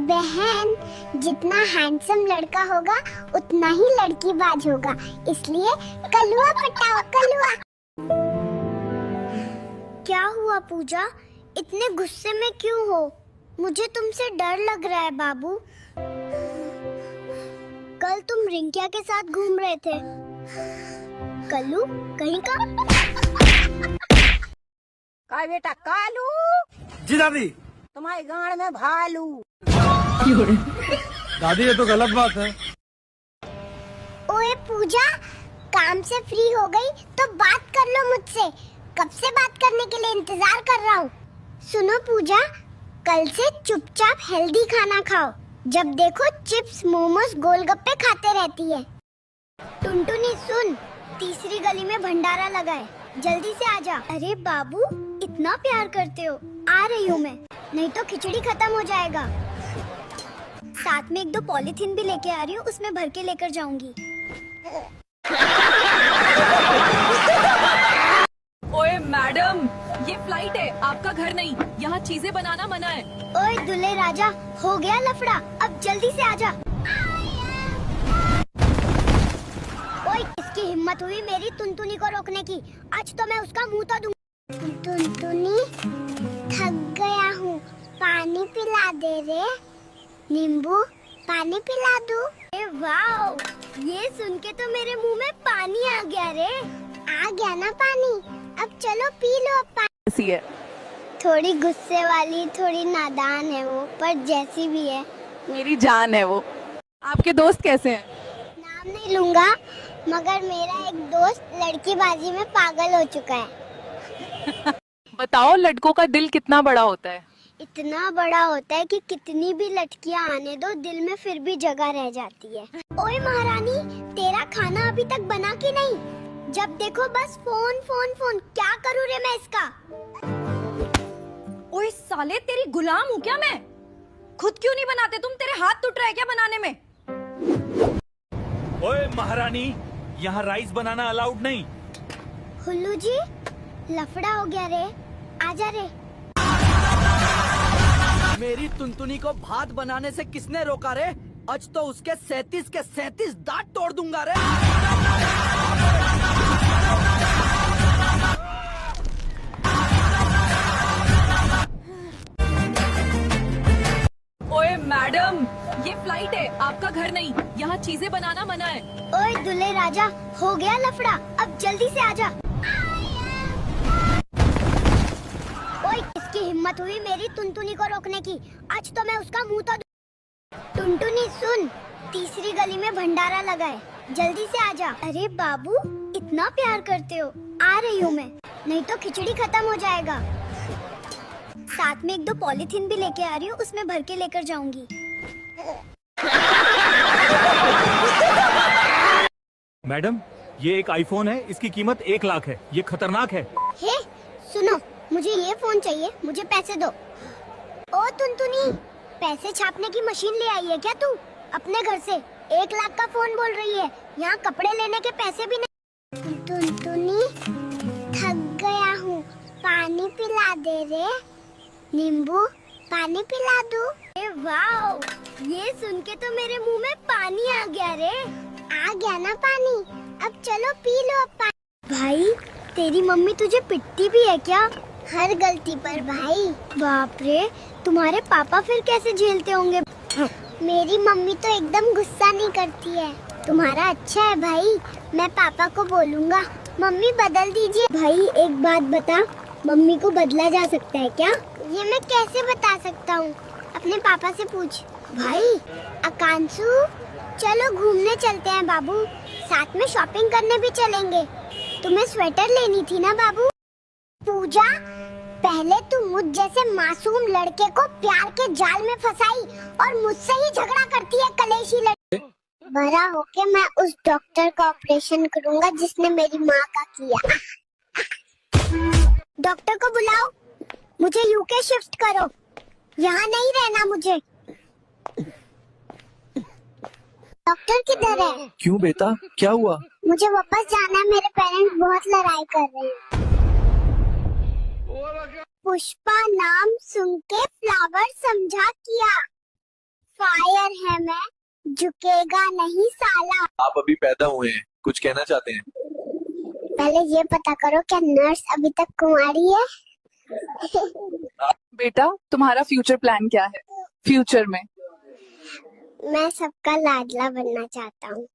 बहन, जितना हैंडसम लड़का होगा उतना ही लड़की बाज होगा, इसलिए कलुआ पटाओ कलुआ। क्या हुआ पूजा, इतने गुस्से में क्यों हो? मुझे तुमसे डर लग रहा है बाबू। कल तुम रिंकिया के साथ घूम रहे थे। कल्लू कहीं का? का बेटा कालू? जी दादी। तुम्हारे गाड़ में भालू। दादी ये तो गलत बात है। ओए पूजा, काम से फ्री हो गई तो बात कर लो मुझसे। कब से बात करने के लिए इंतजार कर रहा हूँ। सुनो पूजा, कल से चुपचाप हेल्दी खाना खाओ। जब देखो चिप्स, मोमोज, गोलगप्पे खाते रहती है। टुनटुनी सुन, तीसरी गली में भंडारा लगा है, जल्दी से आजा। अरे बाबू, इतना प्यार करते हो, आ रही हूँ मैं, नहीं तो खिचड़ी खत्म हो जाएगा। साथ में 1-2 पॉलीथीन भी लेके आ रही हूँ, उसमें भर के लेकर जाऊंगी। ओए मैडम, ये फ्लाइट है, आपका घर नहीं। यहाँ चीजें बनाना मना है। ओए दुल्हे राजा, हो गया लफड़ा, अब जल्दी से आजा। ओए, किसकी हिम्मत हुई मेरी टुनटुनी को रोकने की? आज तो मैं उसका मुंह तो दूंगा। टुनटुनी, थक गया हूँ, पानी पिला दे रे। नींबू, पानी पिला दूं? वाओ, ये सुन के तो मेरे मुंह में पानी आ गया रे। आ गया ना पानी, अब चलो पी लो पानी। ऐसी है, थोड़ी गुस्से वाली, थोड़ी नादान है वो, पर जैसी भी है मेरी जान है वो। आपके दोस्त कैसे हैं? नाम नहीं लूंगा, मगर मेरा एक दोस्त लड़कीबाजी में पागल हो चुका है। बताओ, लड़कों का दिल कितना बड़ा होता है? इतना बड़ा होता है कि कितनी भी लड़कियां आने दो, दिल में फिर भी जगह रह जाती है। ओए महारानी, तेरा खाना अभी तक बना कि नहीं? जब देखो बस फोन फोन फोन, क्या करूँ रे मैं इसका? ओए साले, तेरी गुलाम हूँ क्या मैं? खुद क्यों नहीं बनाते तुम? तेरे हाथ टूट रहे क्या बनाने में? ओए महारानी, यहाँ राइस बनाना अलाउड नहीं। हुल्लू जी, लफड़ा हो गया रे, आजा रे। मेरी तुनतुनी को भात बनाने से किसने रोका रे? आज तो उसके 37 के 37 दांत तोड़ दूंगा रे। ओए मैडम, ये फ्लाइट है, आपका घर नहीं। यहाँ चीजें बनाना मना है। ओए दुल्हे राजा, हो गया लफड़ा, अब जल्दी से आजा। ओए, इसकी हिम्मत हुई मेरी तुनतुनी को रोकने की, आज तो मैं उसका मुंह तो। टुनटुनी सुन, तीसरी गली में भंडारा लगा है, जल्दी से आजा। अरे बाबू, इतना प्यार करते हो, आ रही हूँ मैं, नहीं तो खिचड़ी खत्म हो जाएगा। साथ में 1-2 पॉलीथीन भी लेके आ रही हूँ, उसमें भर के लेकर जाऊंगी। मैडम, ये एक आईफोन है, इसकी कीमत 1 लाख है। ये खतरनाक है। हे, सुनो, मुझे ये फोन चाहिए, मुझे पैसे दो। ओ तुनतुनी, पैसे छापने की मशीन ले आई है क्या तू अपने घर से? 1 लाख का फोन बोल रही है, यहाँ कपड़े लेने के पैसे भी नहीं। तुनतुनी, थक गया हूँ, पानी पिला दे रे। नींबू, पानी पिला दूं? ए वाओ, ये सुन के तो मेरे मुंह में पानी आ गया रे। आ गया ना पानी, अब चलो पी लो अब पानी। भाई, तेरी मम्मी तुझे पिटती भी है क्या? हर गलती पर भाई। बाप रे, तुम्हारे पापा फिर कैसे झेलते होंगे? मेरी मम्मी तो एकदम गुस्सा नहीं करती है। तुम्हारा अच्छा है भाई, मैं पापा को बोलूँगा मम्मी बदल दीजिए। भाई एक बात बता, मम्मी को बदला जा सकता है क्या? ये मैं कैसे बता सकता हूँ, अपने पापा से पूछ। भाई आकांशु, चलो घूमने चलते हैं बाबू, साथ में शॉपिंग करने भी चलेंगे। तुम्हें स्वेटर लेनी थी ना बाबू? पूजा, पहले तू मुझ जैसे मासूम लड़के को प्यार के जाल में फंसाई और मुझसे ही झगड़ा करती है कलेशी लड़की। बड़ा होके मैं उस डॉक्टर का ऑपरेशन करूंगा जिसने मेरी माँ का किया। डॉक्टर को बुलाओ, मुझे यूके शिफ्ट करो, यहाँ नहीं रहना मुझे। डॉक्टर किधर है? क्यों बेटा, क्या हुआ? मुझे वापस जाना है, मेरे पेरेंट्स बहुत लड़ाई कर रहे हैं। पुष्पा नाम सुन के फ्लावर समझा किया, फायर है मैं, झुकेगा नहीं साला। आप अभी पैदा हुए हैं, कुछ कहना चाहते हैं? पहले ये पता करो क्या नर्स अभी तक कुंवारी है? बेटा, तुम्हारा फ्यूचर प्लान क्या है? फ्यूचर में मैं सबका लाडला बनना चाहता हूँ।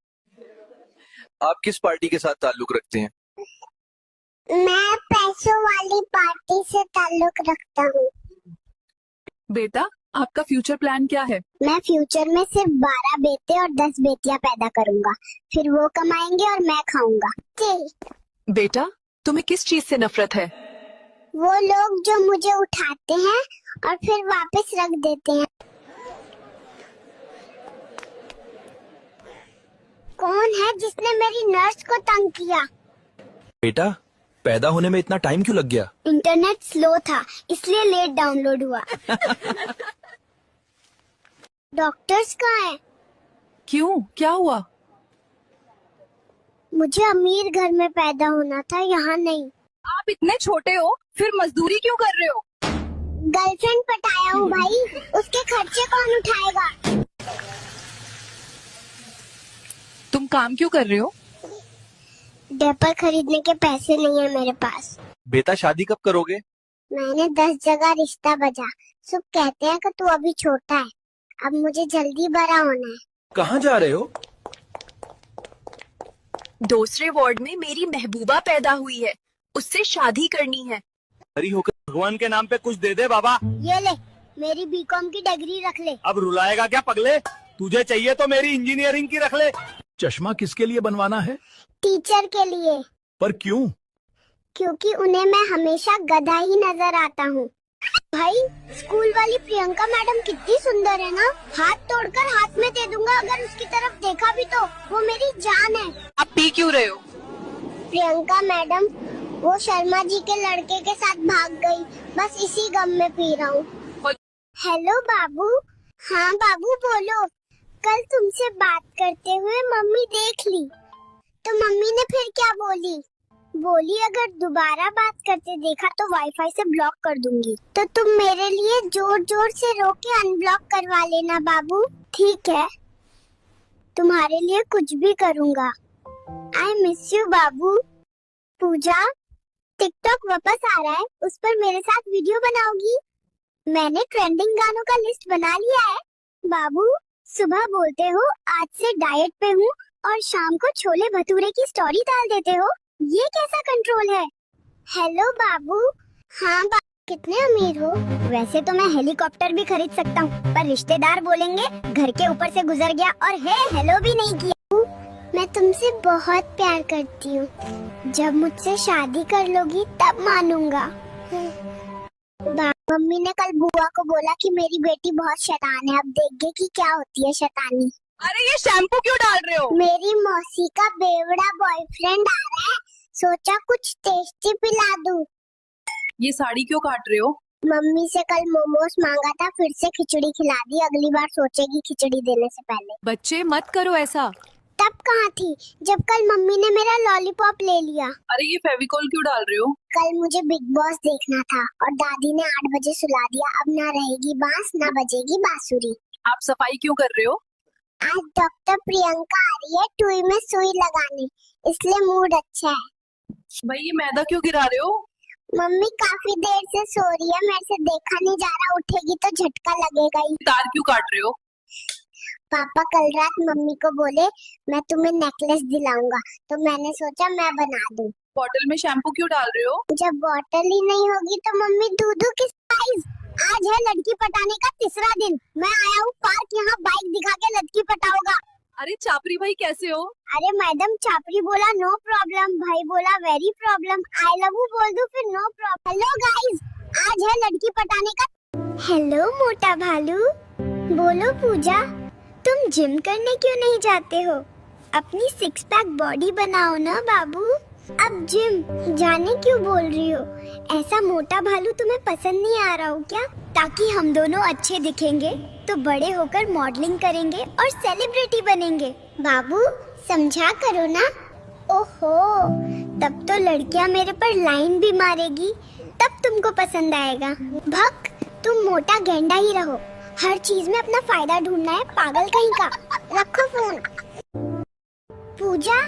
आप किस पार्टी के साथ ताल्लुक रखते हैं? मैं पैसों वाली पार्टी से ताल्लुक रखता हूँ। बेटा, आपका फ्यूचर प्लान क्या है? मैं फ्यूचर में सिर्फ 12 बेटे और 10 बेटियां पैदा करूँगा, फिर वो कमाएंगे और मैं खाऊंगा। बेटा, तुम्हें किस चीज से नफरत है? वो लोग जो मुझे उठाते हैं और फिर वापस रख देते हैं। कौन है जिसने मेरी नर्स को तंग किया? बेटा, पैदा होने में इतना टाइम क्यों लग गया? इंटरनेट स्लो था, इसलिए लेट डाउनलोड हुआ। डॉक्टर्स कहाँ हैं? क्यों, क्या हुआ? मुझे अमीर घर में पैदा होना था, यहाँ नहीं। आप इतने छोटे हो, फिर मजदूरी क्यों कर रहे हो? गर्लफ्रेंड पटाया हूँ भाई, उसके खर्चे कौन उठाएगा? तुम काम क्यों कर रहे हो? डायपर खरीदने के पैसे नहीं है मेरे पास। बेटा, शादी कब करोगे? मैंने 10 जगह रिश्ता बजा, सब कहते हैं कि तू अभी छोटा है, अब मुझे जल्दी बड़ा होना है। कहाँ जा रहे हो? दूसरे वार्ड में मेरी महबूबा पैदा हुई है, उससे शादी करनी है। हरी होकर भगवान के नाम पे कुछ दे दे बाबा। ये ले, मेरी बीकॉम की डिग्री रख ले। अब रुलाएगा क्या पगले? तुझे चाहिए तो मेरी इंजीनियरिंग की रख ले। चश्मा किसके लिए बनवाना है? टीचर के लिए। पर क्यों? क्योंकि उन्हें मैं हमेशा गधा ही नजर आता हूँ। भाई, स्कूल वाली प्रियंका मैडम कितनी सुंदर है ना, हाथ तोड़कर हाथ में दे दूंगा अगर उसकी तरफ देखा भी तो। वो मेरी जान है। आप पी क्यों रहे हो? प्रियंका मैडम वो शर्मा जी के लड़के के साथ भाग गई, बस इसी गम में पी रहा हूँ। हेलो बाबू। हाँ बाबू बोलो। कल तुमसे बात करते हुए मम्मी देख ली, तो मम्मी ने फिर क्या बोली? बोली अगर दोबारा बात करते देखा तो वाईफाई से ब्लॉक कर दूंगी। तो तुम मेरे लिए जोर जोर से रो के अनब्लॉक करवा लेना बाबू। ठीक है, तुम्हारे लिए कुछ भी करूँगा। आई मिस यू बाबू। पूजा, टिकटॉक वापस आ रहा है, उस पर मेरे साथ वीडियो बनाओगी? मैंने ट्रेंडिंग गानों का लिस्ट बना लिया है। बाबू, सुबह बोलते हो आज से डाइट पे हूँ और शाम को छोले भटूरे की स्टोरी डाल देते हो, ये कैसा कंट्रोल है? हेलो बाबू। हाँ बाबू, कितने अमीर हो? वैसे तो मैं हेलीकॉप्टर भी खरीद सकता हूँ, पर रिश्तेदार बोलेंगे घर के ऊपर से गुजर गया और हेलो भी नहीं किया। मैं तुमसे बहुत प्यार करती हूँ, जब मुझसे शादी कर लोगी तब मानूंगा। मम्मी ने कल बुआ को बोला कि मेरी बेटी बहुत शैतान है, अब देखिए कि क्या होती है शैतानी। अरे ये शैम्पू क्यों डाल रहे हो? मेरी मौसी का बेवड़ा बॉयफ्रेंड आ रहा है, सोचा कुछ टेस्टी पिला दूं। ये साड़ी क्यों काट रहे हो? मम्मी से कल मोमोज मांगा था, फिर से खिचड़ी खिला दी, अगली बार सोचेगी खिचड़ी देने से पहले। बच्चे मत करो ऐसा। तब कहाँ थी जब कल मम्मी ने मेरा लॉलीपॉप ले लिया। अरे ये फेविकॉल क्यों डाल रहे हो? कल मुझे बिग बॉस देखना था और दादी ने 8 बजे सुला दिया, अब ना रहेगी बांस ना बजेगी बांसुरी। आप सफाई क्यों कर रहे हो? आज डॉक्टर प्रियंका आ रही है टुई में सुई लगाने, इसलिए मूड अच्छा है। भाई ये मैदा क्यों गिरा रहे हो? मम्मी काफी देर से सो रही है, मेरे से देखा नहीं जा रहा, उठेगी तो झटका लगेगा ही। तार क्यों काट रहे हो? पापा कल रात मम्मी को बोले मैं तुम्हें नेकलेस दिलाऊंगा, तो मैंने सोचा मैं बना दूं। बॉटल में शैम्पू क्यों डाल रहे हो? जब बॉटल ही नहीं होगी तो मम्मी दूध किस साइज? आज है लड़की पटाने का 3रा दिन, मैं आया हूँ पार्क, यहाँ बाइक दिखा के लड़की पटाऊंगा। अरे चापरी भाई कैसे हो? अरे मैडम, चापरी बोला नो प्रॉब्लम, भाई बोला very problem, I love you बोल दूं फिर नो प्रॉब्लम। हेलो गाइस, आज है लड़की पटाने का। हेलो मोटा भालू। बोलो पूजा, तुम जिम करने क्यों नहीं जाते हो? अपनी 6 पैक बॉडी बनाओ ना बाबू। अब जिम जाने क्यों बोल रही हो? ऐसा मोटा भालू तुम्हें पसंद नहीं आ रहा हो क्या? ताकि हम दोनों अच्छे दिखेंगे तो बड़े होकर मॉडलिंग करेंगे और सेलिब्रिटी बनेंगे। बाबू समझा करो ना। ओहो, तब तो लड़कियां मेरे पर लाइन भी मारेगी, तब तुमको पसंद आएगा। भक, तुम मोटा गेंडा ही रहो, हर चीज में अपना फायदा ढूंढना है, पागल कहीं का। रखो फोन। पूजा,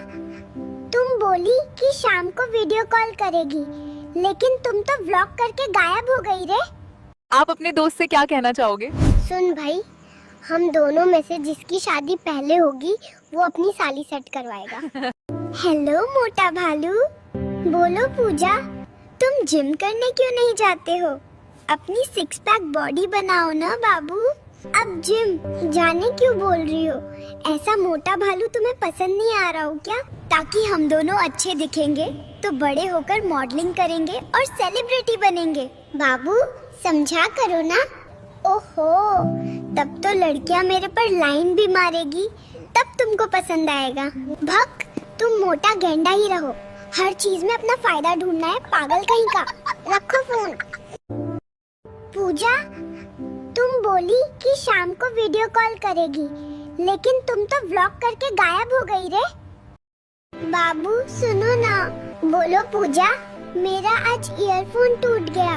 तुम बोली कि शाम को वीडियो कॉल करेगी, लेकिन तुम तो व्लॉग करके गायब हो गई रे। आप अपने दोस्त से क्या कहना चाहोगे? सुन भाई, हम दोनों में से जिसकी शादी पहले होगी वो अपनी साली सेट करवाएगा। हेलो मोटा भालू। बोलो पूजा, तुम जिम करने क्यों नहीं जाते हो? अपनी 6 पैक बॉडी बनाओ ना बाबू। अब जिम जाने क्यों बोल रही हो? ऐसा मोटा भालू तुम्हें पसंद नहीं आ रहा हो क्या? ताकि हम दोनों अच्छे दिखेंगे तो बड़े होकर मॉडलिंग करेंगे और सेलिब्रिटी बनेंगे। बाबू समझा करो ना। ओहो, तब तो लड़कियां मेरे पर लाइन भी मारेगी, तब तुमको पसंद आएगा। भक, तुम मोटा गेंडा ही रहो, हर चीज में अपना फायदा ढूंढना है, पागल कहीं का। रखो फोन। पूजा, तुम बोली कि शाम को वीडियो कॉल करेगी, लेकिन तुम तो व्लॉग करके गायब हो गई रे। बाबू सुनो ना। बोलो पूजा, मेरा आज ईयरफोन टूट गया,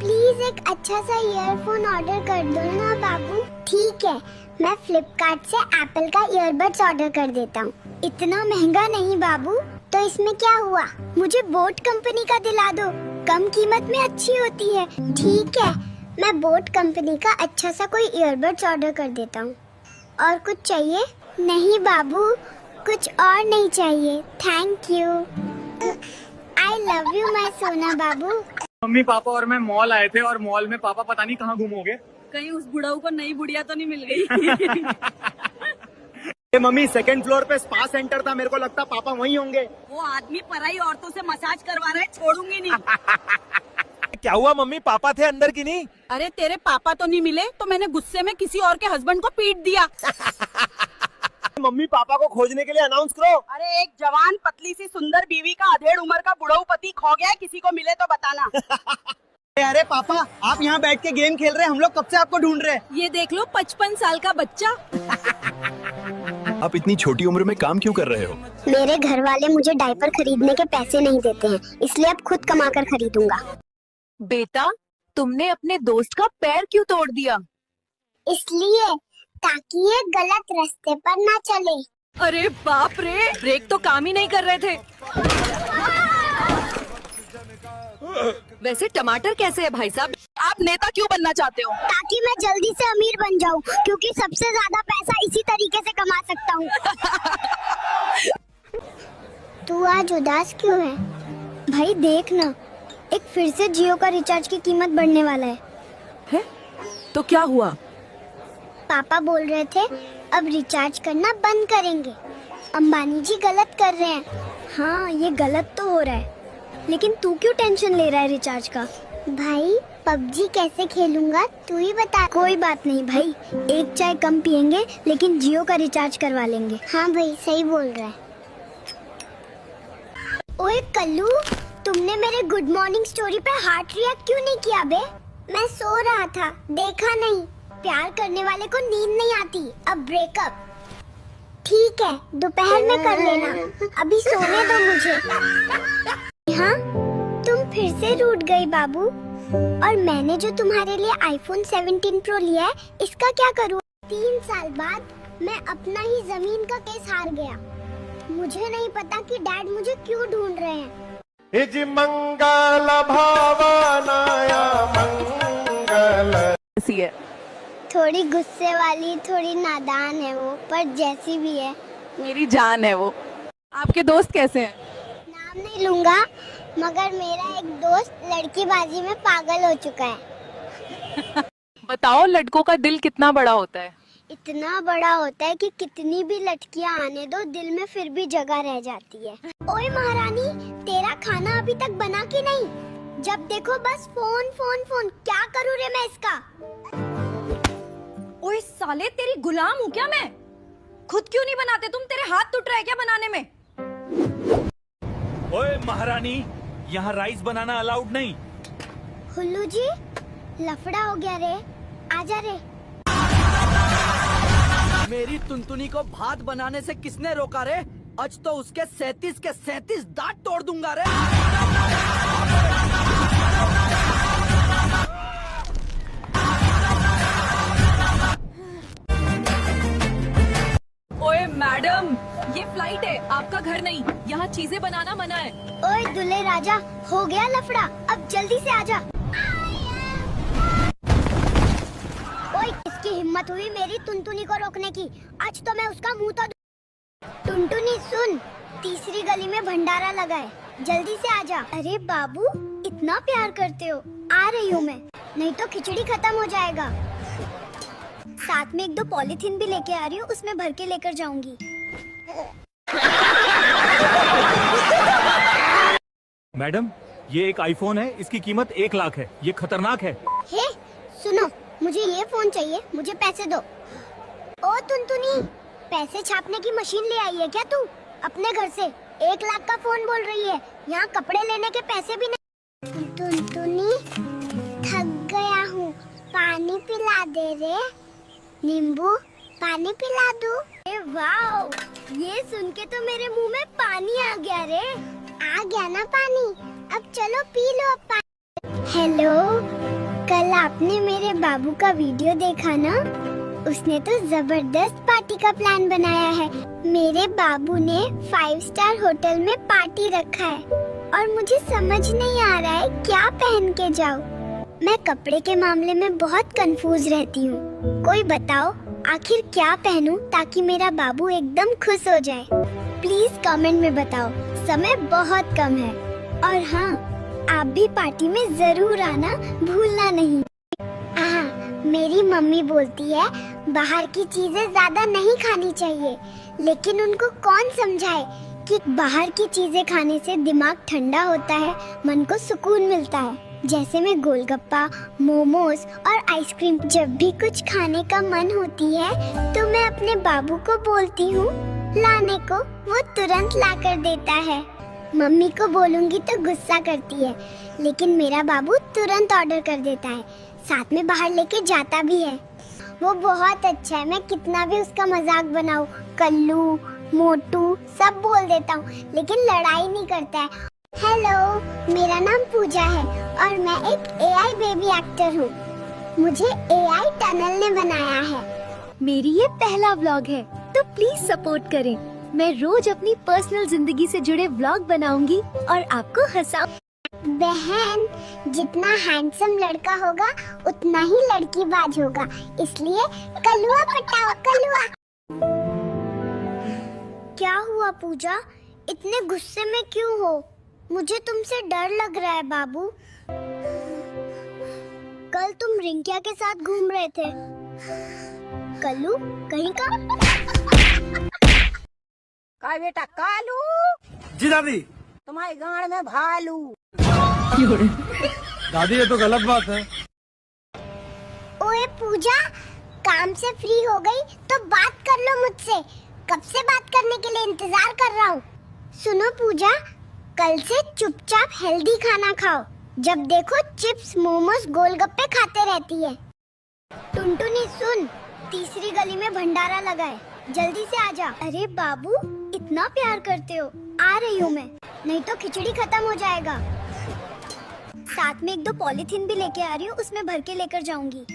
प्लीज एक अच्छा सा ईयरफोन ऑर्डर कर दो ना बाबू। ठीक है, मैं फ्लिपकार्ट से एप्पल का ईयरबड्स ऑर्डर कर देता हूँ। इतना महंगा नहीं बाबू। तो इसमें क्या हुआ, मुझे बोट कंपनी का दिला दो, कम कीमत में अच्छी होती है। ठीक है, मैं बोट कंपनी का अच्छा सा कोई ईयरबड्स ऑर्डर कर देता हूँ। और कुछ चाहिए? नहीं बाबू, कुछ और नहीं चाहिए, thank you. I love you my सोना बाबू। मम्मी पापा और मैं मॉल आए थे और मॉल में पापा पता नहीं कहाँ गुम हो गए। कहीं उस बुढ़ाऊ को नई बुढ़िया तो नहीं मिल गई? मम्मी 2nd फ्लोर पे स्पा सेंटर था, मेरे को लगता पापा वहीं होंगे। वो आदमी पराई औरतों से मसाज करवा रहा है, छोड़ूंगी नहीं। क्या हुआ मम्मी, पापा थे अंदर की नहीं? अरे तेरे पापा तो नहीं मिले तो मैंने गुस्से में किसी और के हस्बैंड को पीट दिया। मम्मी पापा को खोजने के लिए अनाउंस करो। अरे एक जवान पतली सी सुंदर बीवी का अधेड़ उम्र का बुढ़ऊ पति खो गया है, किसी को मिले तो बताना। अरे पापा, आप यहाँ बैठ के गेम खेल रहे हैं, हम लोग कब से आपको ढूंढ रहे हैं। ये देख लो 55 साल का बच्चा। आप इतनी छोटी उम्र में काम क्यों कर रहे हो? मेरे घर वाले मुझे डायपर खरीदने के पैसे नहीं देते हैं, इसलिए अब खुद कमा कर खरीदूंगा। बेटा, तुमने अपने दोस्त का पैर क्यों तोड़ दिया? इसलिए ताकि ये गलत रास्ते पर ना चले। अरे बाप रे, ब्रेक तो काम ही नहीं कर रहे थे। वैसे टमाटर कैसे है भाई साहब? आप नेता क्यों बनना चाहते हो? ताकि मैं जल्दी से अमीर बन जाऊं, क्योंकि सबसे ज्यादा पैसा इसी तरीके से कमा सकता हूं। तू आज उदास क्यों है? भाई देख ना, एक फिर से जियो का रिचार्ज की कीमत बढ़ने वाला है। तो क्या हुआ? पापा बोल रहे थे अब रिचार्ज करना बंद करेंगे। अंबानी जी गलत कर रहे हैं। हाँ, ये गलत तो हो रहा है, लेकिन तू क्यों टेंशन ले रहा है रिचार्ज का? भाई पबजी कैसे खेलूंगा तू ही बता। कोई बात नहीं भाई, एक चाय कम पियेंगे, लेकिन जियो का रिचार्ज करवा लेंगे। हाँ भाई सही बोल रहा है। ओए कल्लू, तुमने मेरे गुड मॉर्निंग स्टोरी पे हार्ट रिएक्ट क्यों नहीं किया बे? मैं सो रहा था, देखा नहीं। प्यार करने वाले को नींद नहीं आती। अब ब्रेकअप ठीक है, दोपहर में कर लेना, अभी सोने दो मुझे। हाँ, तुम फिर से रूठ गई बाबू। और मैंने जो तुम्हारे लिए आईफोन 17 प्रो लिया है, इसका क्या करूँ? 3 साल बाद मैं अपना ही जमीन का केस हार गया। मुझे नहीं पता कि डैड मुझे क्यों ढूंढ रहे हैं। इति मंगल भावनाया मंगल। ऐसी है। थोड़ी गुस्से वाली, थोड़ी नादान है वो, पर जैसी भी है मेरी जान है वो। आपके दोस्त कैसे हैं? नाम नहीं लूंगा, मगर मेरा एक दोस्त लड़कीबाजी में पागल हो चुका है। बताओ, लड़कों का दिल कितना बड़ा होता है? इतना बड़ा होता है कि कितनी भी लड़कियां आने दो, दिल में फिर भी जगह रह जाती है। ओए महारानी, तेरा खाना अभी तक बना कि नहीं? जब देखो बस फोन फोन फोन। क्या करूँ रे मैं इसका? ओए साले, तेरी गुलाम हूँ क्या मैं? खुद क्यों नहीं बनाते तुम? तेरे हाथ टूट रहे हैं क्या बनाने में? ओए महारानी, यहाँ राइस बनाना अलाउड नहीं। हुल्लू जी, लफड़ा हो गया रे, आजा रे। मेरी तुनतुनी को भात बनाने से किसने रोका रे? आज तो उसके 37 के 37 दांत तोड़ दूंगा रे। ओए मैडम, ये फ्लाइट है, आपका घर नहीं। यहाँ चीजें बनाना मना है। ओए दुल्हे राजा, हो गया लफड़ा, अब जल्दी से आजा। ओए, किसकी हिम्मत हुई मेरी तुनतुनी को रोकने की? आज तो मैं उसका मुंह तो। टुनटुनी सुन, तीसरी गली में भंडारा लगा है, जल्दी से आजा। अरे बाबू, इतना प्यार करते हो? आ रही हूँ मैं, नहीं तो खिचड़ी खत्म हो जाएगा। साथ में 1-2 पॉलीथीन भी लेके आ रही हूँ, उसमें भर के लेकर जाऊंगी। मैडम, ये एक आईफोन है, इसकी कीमत 1 लाख है। ये खतरनाक है। हे सुनो, मुझे ये फोन चाहिए, मुझे पैसे दो। ओ तुनतुनी, पैसे छापने की मशीन ले आई है क्या तू अपने घर से? 1 लाख का फोन बोल रही है, यहाँ कपड़े लेने के पैसे भी नहीं। तुनतुनी, थक गया हूँ, पानी पिला दे रे। नींबू पानी पिला दूं? वाओ, ये सुन के तो मेरे मुंह में पानी आ गया रे। आ गया ना पानी, अब चलो पी लो अब पानी। हेलो, कल आपने मेरे बाबू का वीडियो देखा ना? उसने तो जबरदस्त पार्टी का प्लान बनाया है। मेरे बाबू ने 5 स्टार होटल में पार्टी रखा है और मुझे समझ नहीं आ रहा है क्या पहन के जाऊँ। मैं कपड़े के मामले में बहुत कंफ्यूज रहती हूँ। कोई बताओ आखिर क्या पहनूं ताकि मेरा बाबू एकदम खुश हो जाए? प्लीज कमेंट में बताओ, समय बहुत कम है। और हाँ, आप भी पार्टी में जरूर आना, भूलना नहीं। मेरी मम्मी बोलती है बाहर की चीजें ज्यादा नहीं खानी चाहिए, लेकिन उनको कौन समझाए कि बाहर की चीजें खाने से दिमाग ठंडा होता है, मन को सुकून मिलता है। जैसे मैं गोलगप्पा, मोमोज और आइसक्रीम। जब भी कुछ खाने का मन होती है तो मैं अपने बाबू को बोलती हूँ लाने को, वो तुरंत ला कर देता है। मम्मी को बोलूंगी तो गुस्सा करती है, लेकिन मेरा बाबू तुरंत ऑर्डर कर देता है, साथ में बाहर लेके जाता भी है। वो बहुत अच्छा है, मैं कितना भी उसका मजाक बनाऊं, कल्लू, मोटू सब बोल देता हूँ, लेकिन लड़ाई नहीं करता है। हेलो, मेरा नाम पूजा है और मैं एक AI बेबी एक्टर हूँ। मुझे AI टनल ने बनाया है। मेरी ये पहला व्लॉग है, तो प्लीज सपोर्ट करें। मैं रोज अपनी पर्सनल जिंदगी से जुड़े व्लॉग बनाऊंगी और आपको हंसाऊं। बहन, जितना हैंडसम लड़का होगा उतना ही लड़की बाज होगा, इसलिए कलुआ पटाओ कलुआ। क्या हुआ पूजा, इतने गुस्से में क्यों हो? मुझे तुमसे डर लग रहा है बाबू। कल तुम रिंकिया के साथ घूम रहे थे। कल्लू कहीं का? का बेटा कालू, जी दादी। तुम्हारे गाड़ में भालू। दादी ये तो गलत बात है। ओए पूजा, काम से फ्री हो गई तो बात कर लो मुझसे। कब से बात करने के लिए इंतजार कर रहा हूँ। सुनो पूजा, कल से चुपचाप हेल्दी खाना खाओ। जब देखो चिप्स, मोमोज, गोलगप्पे खाते रहती है। टुनटुनी सुन, तीसरी गली में भंडारा लगा है, जल्दी से आजा। अरे बाबू, इतना प्यार करते हो, आ रही हूँ मैं, नहीं तो खिचड़ी खत्म हो जाएगा। साथ में 1-2 पॉलीथीन भी लेके आ रही हूँ, उसमें भर के लेकर जाऊंगी।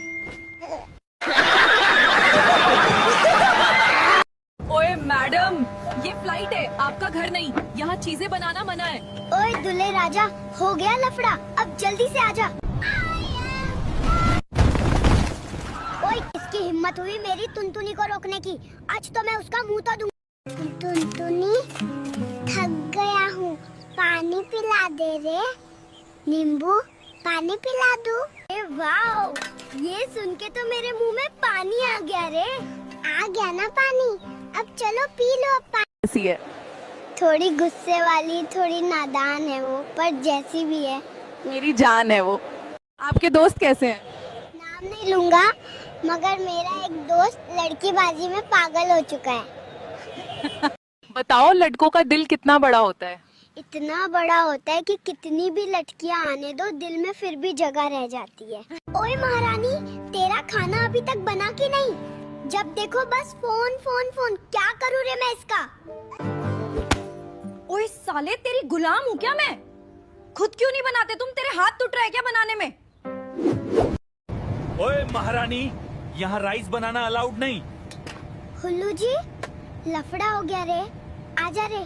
ओए मैडम, ये फ्लाइट है, आपका घर नहीं। यहाँ चीजें बनाना मना है। ओए दुल्हे राजा, हो गया लफड़ा, अब जल्दी से आजा। ओए, किसकी हिम्मत हुई मेरी टुनटुनी को रोकने की? आज तो मैं उसका मुंह तो दूंगा। टुनटुनी, थक गया हूँ, पानी पिला दे रे। नींबू, पानी पिला दूं? ए वाओ, ये सुन के तो मेरे मुंह में पानी आ गया रे। आ गया ना पानी, अब चलो पी लो अब पानी। ऐसी है। थोड़ी गुस्से वाली, थोड़ी नादान है वो, पर जैसी भी है मेरी जान है वो। आपके दोस्त कैसे हैं? नाम नहीं लूंगा, मगर मेरा एक दोस्त लड़कीबाजी में पागल हो चुका है। बताओ, लड़कों का दिल कितना बड़ा होता है? इतना बड़ा होता है कि कितनी भी लड़कियां आने दो, दिल में फिर भी जगह रह जाती है। ओए महारानी, तेरा खाना अभी तक बना कि नहीं? जब देखो बस फोन फोन फोन, क्या करूँ रे मैं इसका? ओए साले, तेरी गुलाम हूँ क्या मैं? खुद क्यों नहीं बनाते तुम? तेरे हाथ टूट रहे क्या बनाने में? ओए महारानी, यहाँ राइस बनाना अलाउड नहीं। हुल्लू जी, लफड़ा हो गया रे, आजा रे।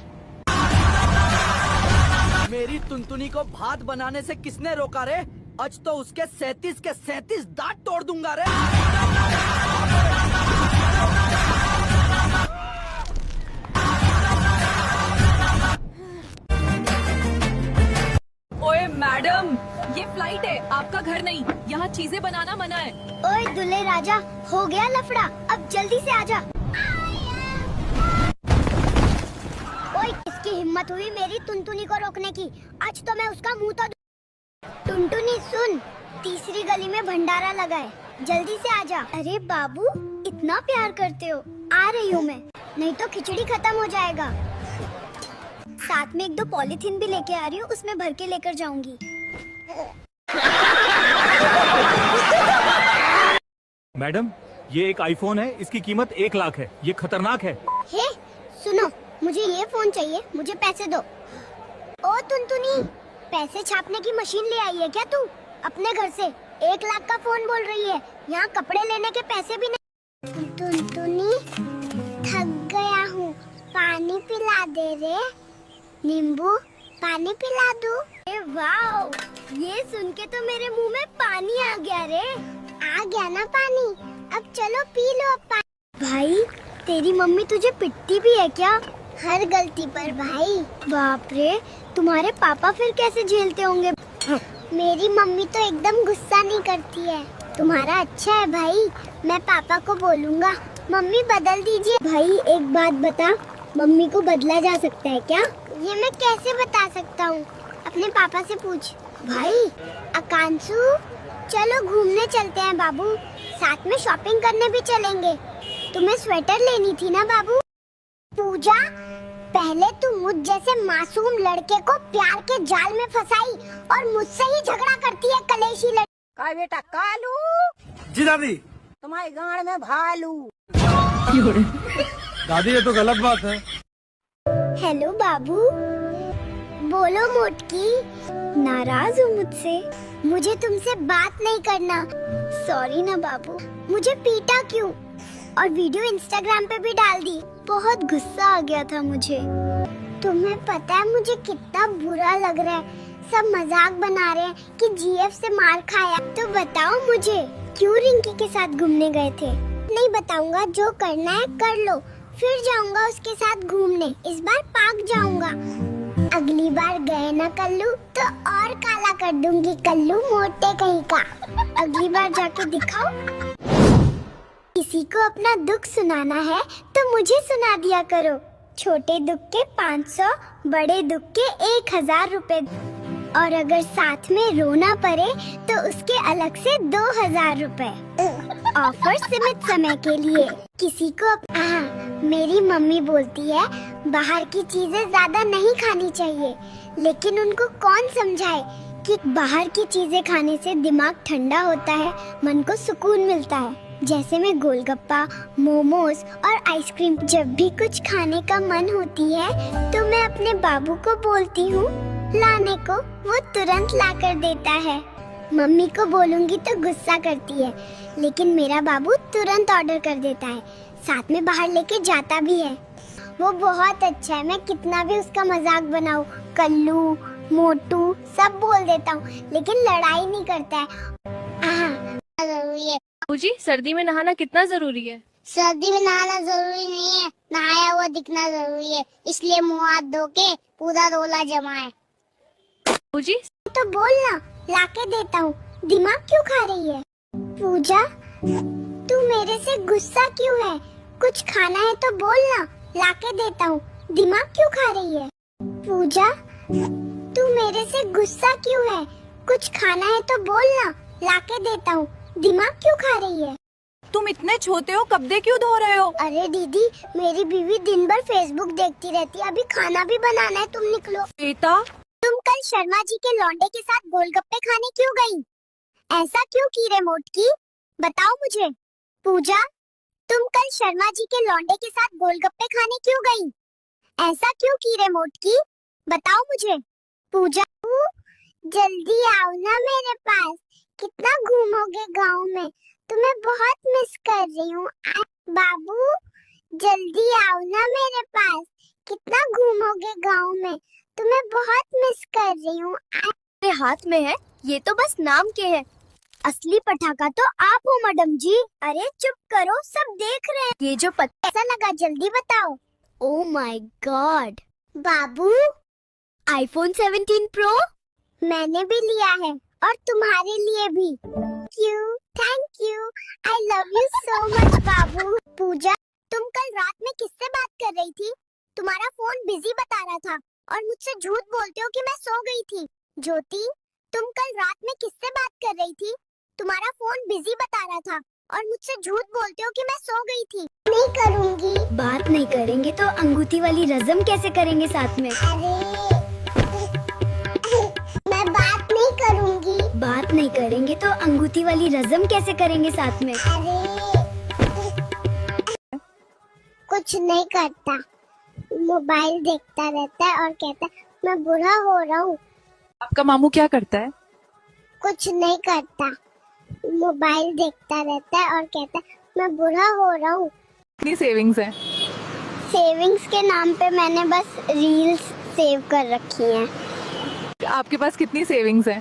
मेरी टुनटुनी को भात बनाने से किसने रोका रे? आज तो उसके 37 के 37 दांत तोड़ दूंगा रे। ओए मैडम, ये फ्लाइट है, आपका घर नहीं। यहाँ चीजें बनाना मना है। ओए दुल्हे राजा, हो गया लफड़ा, अब जल्दी से आजा। ओए, किसकी हिम्मत हुई मेरी टुनटुनी को रोकने की? आज तो मैं उसका मुंह तो टुनटुनी सुन, तीसरी गली में भंडारा लगा है, जल्दी से आजा। अरे बाबू, इतना प्यार करते हो, आ रही हूँ मैं, नहीं तो खिचड़ी खत्म हो जाएगा। साथ में 1-2 पॉलीथीन भी लेके आ रही हूँ, उसमें भर के लेकर जाऊंगी। मैडम, ये एक आईफोन है, इसकी कीमत 1 लाख है। ये खतरनाक है। हे, सुनो, मुझे ये फोन चाहिए, मुझे पैसे दो। ओ टुनटुनी, पैसे छापने की मशीन ले आई है क्या तू अपने घर से? 1 लाख का फोन बोल रही है, यहाँ कपड़े लेने के पैसे भी नहीं। टुनटुनी, थक गया हूँ, पानी पिला दे रे। नींबू, पानी पिला दूं? ए वाओ, ये सुन के तो मेरे मुंह में पानी आ गया रे। आ गया ना पानी, अब चलो पी लो अब पानी। भाई, तेरी मम्मी तुझे पिटती भी है क्या? हर गलती पर भाई। बाप रे, तुम्हारे पापा फिर कैसे झेलते होंगे? मेरी मम्मी तो एकदम गुस्सा नहीं करती है। तुम्हारा अच्छा है भाई, मैं पापा को बोलूँगा मम्मी बदल दीजिए। भाई एक बात बता, मम्मी को बदला जा सकता है क्या? ये मैं कैसे बता सकता हूँ? अपने पापा से पूछ। भाई आकांशु, चलो घूमने चलते हैं बाबू, साथ में शॉपिंग करने भी चलेंगे। तुम्हें स्वेटर लेनी थी ना बाबू। पूजा, पहले तू मुझ जैसे मासूम लड़के को प्यार के जाल में फंसाई और मुझसे ही झगड़ा करती है कलेशी लड़की। का बेटा कालू, जी दादी। तुम्हारे गांड में भालू। दादी ये तो गलत बात है। हेलो बाबू। बोलो मोटकी। नाराज हो मुझसे? मुझे तुमसे बात नहीं करना। सॉरी ना बाबू। मुझे पीटा क्यों और वीडियो इंस्टाग्राम पे भी डाल दी? बहुत गुस्सा आ गया था मुझे। तुम्हें पता है मुझे कितना बुरा लग रहा है। सब मजाक बना रहे हैं कि जीएफ से मार खाया। तो बताओ मुझे, क्यों रिंकी के साथ घूमने गए थे? नहीं बताऊंगा, जो करना है कर लो। फिर जाऊंगा उसके साथ घूमने। इस बार पार्क जाऊंगा। अगली बार गए ना कल्लू तो और काला कर दूंगी कल्लू मोटे कहीं का। अगली बार जाके दिखाओ। किसी को अपना दुख सुनाना है तो मुझे सुना दिया करो। छोटे दुख के 500, बड़े दुख के 1000 रुपए। और अगर साथ में रोना पड़े तो उसके अलग से 2000 रुपए। ऑफर सीमित समय के लिए। किसी को मेरी मम्मी बोलती है बाहर की चीजें ज्यादा नहीं खानी चाहिए, लेकिन उनको कौन समझाए कि बाहर की चीजें खाने से दिमाग ठंडा होता है, मन को सुकून मिलता है। जैसे मैं गोलगप्पा, मोमोज और आइसक्रीम, जब भी कुछ खाने का मन होती है तो मैं अपने बाबू को बोलती हूँ लाने को, वो तुरंत ला कर देता है। मम्मी को बोलूंगी तो गुस्सा करती है, लेकिन मेरा बाबू तुरंत ऑर्डर कर देता है, साथ में बाहर लेके जाता भी है। वो बहुत अच्छा है। मैं कितना भी उसका मजाक बनाऊं, कल्लू, मोटू सब बोल देता हूँ, लेकिन लड़ाई नहीं करता है। जरूरी है जी, सर्दी में नहाना कितना जरूरी है? सर्दी में नहाना जरूरी नहीं है, नहाया हुआ दिखना जरूरी है। इसलिए मुँह हाथ धो के पूरा रोला जमाए। जी तो बोलना, लाके देता हूँ। दिमाग क्यों खा रही है? पूजा, तू मेरे से गुस्सा क्यों है? कुछ खाना है तो बोलना, लाके देता हूँ। दिमाग क्यों खा रही है? पूजा, तू मेरे से गुस्सा क्यों है? कुछ खाना है तो बोलना, लाके देता हूँ। दिमाग क्यों खा रही है? तुम इतने छोटे हो, कपड़े क्यों धो रहे हो? अरे दीदी, मेरी बीवी दिन भर फेसबुक देखती रहती है, अभी खाना भी बनाना है। तुम निकलो। बेटा, तुम कल शर्मा जी के लौंडे के साथ गोलगप्पे खाने क्यों गई? ऐसा क्यों की रे मोटकी? बताओ मुझे। पूजा, तुम कल शर्मा जी के लौंडे के साथ गोलगप्पे खाने क्यों गई? ऐसा क्यों की रे मोटकी? बताओ मुझे। पूजा, जल्दी आओ ना मेरे पास। कितना घूमोगे गांव में? तुम्हें बहुत मिस कर रही हूँ। बाबू, जल्दी आओ ना मेरे पास। कितना घूमोगे गांव में? तुम्हें बहुत मिस कर रही हूँ। मेरे हाथ में है, ये तो बस नाम के है। असली पटाखा तो आप हो मैडम जी। अरे चुप करो, सब देख रहे हैं। ये जो कैसा लगा जल्दी बताओ। ओह माय गॉड, बाबू, आईफोन 17 प्रो मैंने भी लिया है और तुम्हारे लिए भी। Thank you, I love you so much बाबू। पूजा, तुम कल रात में किससे बात कर रही थी? तुम्हारा फोन बिजी बता रहा था और मुझसे झूठ बोलते हो कि मैं सो गई थी। ज्योति, तुम कल रात में किससे बात कर रही थी? तुम्हारा फोन बिजी बता रहा था और मुझसे झूठ बोलते हो कि मैं सो गई थी। नहीं करूँगी। बात नहीं करेंगे तो अंगूठी वाली रज़म कैसे करेंगे साथ में? अरे मैं बात नहीं करूँगी। बात नहीं करेंगे तो अंगूठी वाली रज़म कैसे करेंगे साथ में? कुछ नहीं करता, मोबाइल देखता रहता है और कहता है मैं बुरा हो रहा हूँ। आपका मामू क्या करता है? कुछ नहीं करता, मोबाइल देखता रहता है और कहता है मैं बुरा हो रहा हूँ। कितनी सेविंग्स है? सेविंग्स के नाम पे मैंने बस रील्स सेव कर रखी हैं। आपके पास कितनी सेविंग्स है?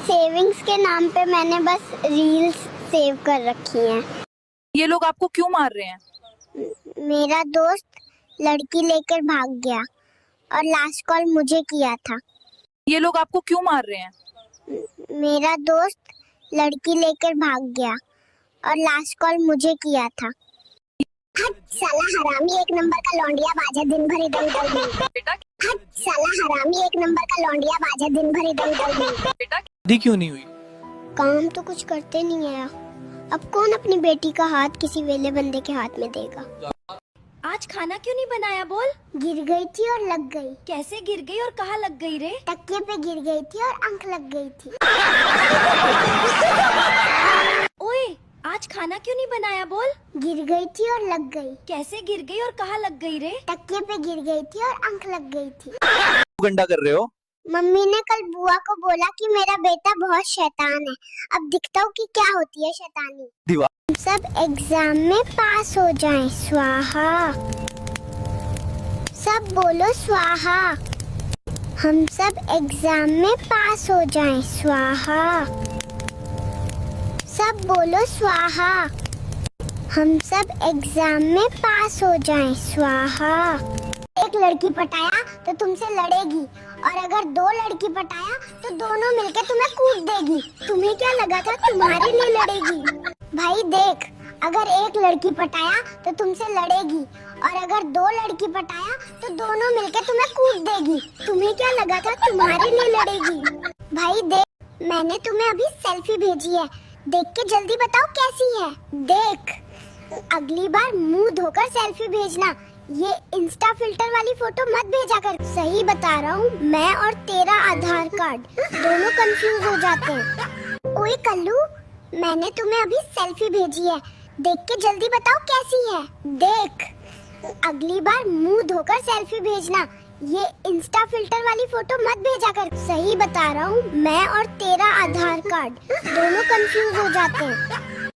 सेविंग्स के नाम पे मैंने बस रील्स सेव कर रखी हैं। ये लोग आपको क्यों मार रहे हैं? मेरा दोस्त लड़की लेकर भाग गया और लास्ट कॉल मुझे किया था। ये लोग आपको क्यों मार रहे हैं? मेरा दोस्त लड़की लेकर भाग गया और लास्ट कॉल मुझे किया था। हट साला हरामी, एक नंबर का लौंडिया बाजा, दिन भर इधर उधर। बेटा, हट साला हरामी एक नंबर का लौंडिया बाजा दिन भर इधर उधर घूमता। शादी क्यों नहीं हुई? काम तो कुछ करते नहीं है। अब कौन अपनी बेटी का हाथ किसी वेले बंदे के हाथ में देगा। आज खाना क्यों नहीं बनाया बोल? गिर गई थी और लग गई। कैसे गिर गई और कहाँ लग गई रे? तकिए पे गिर गई थी और अंक लग गई थी। ओए आज खाना क्यों नहीं बनाया बोल? गिर गई थी और लग गई। कैसे गिर गई और कहाँ लग गई रे? तकिए पे गिर गई थी और अंक लग गई थी। गंडा कर रहे हो? मम्मी ने कल बुआ को बोला कि मेरा बेटा बहुत शैतान है। अब दिखता हूँ कि क्या होती है शैतानी। दीवार। हम सब एग्जाम में पास हो जाएं, स्वाहा। सब बोलो स्वाहा। हम सब एग्जाम में पास हो जाएं, स्वाहा। सब बोलो स्वाहा। हम सब एग्जाम में पास हो जाएं, स्वाहा। एक लड़की पटाया तो तुमसे लड़ेगी, और अगर दो लड़की पटाया तो दोनों मिलकर तुम्हें कूट देगी। तुम्हें क्या लगा था तुम्हारे लिए लड़ेगी? भाई देख, अगर एक लड़की पटाया तो तुमसे लड़ेगी, और अगर दो लड़की पटाया तो दोनों मिलकर तुम्हें कूट देगी। तुम्हें क्या लगा था तुम्हारे लिए लड़ेगी? भाई देख, मैंने तुम्हें अभी सेल्फी भेजी है, देख के जल्दी बताओ कैसी है। देख, अगली बार मुंह धोकर सेल्फी भेजना, ये इंस्टा फिल्टर वाली फोटो मत भेजा कर। सही बता रहा हूँ, मैं और तेरा आधार कार्ड दोनों कंफ्यूज हो जाते हैं। ओए कल्लू, मैंने तुम्हें अभी सेल्फी भेजी है, देख के जल्दी बताओ कैसी है। देख, अगली बार मुंह धोकर सेल्फी भेजना, ये इंस्टा फिल्टर वाली फोटो मत भेजा कर। सही बता रहा हूँ, मैं और तेरा आधार कार्ड दोनों कंफ्यूज हो जाते हैं।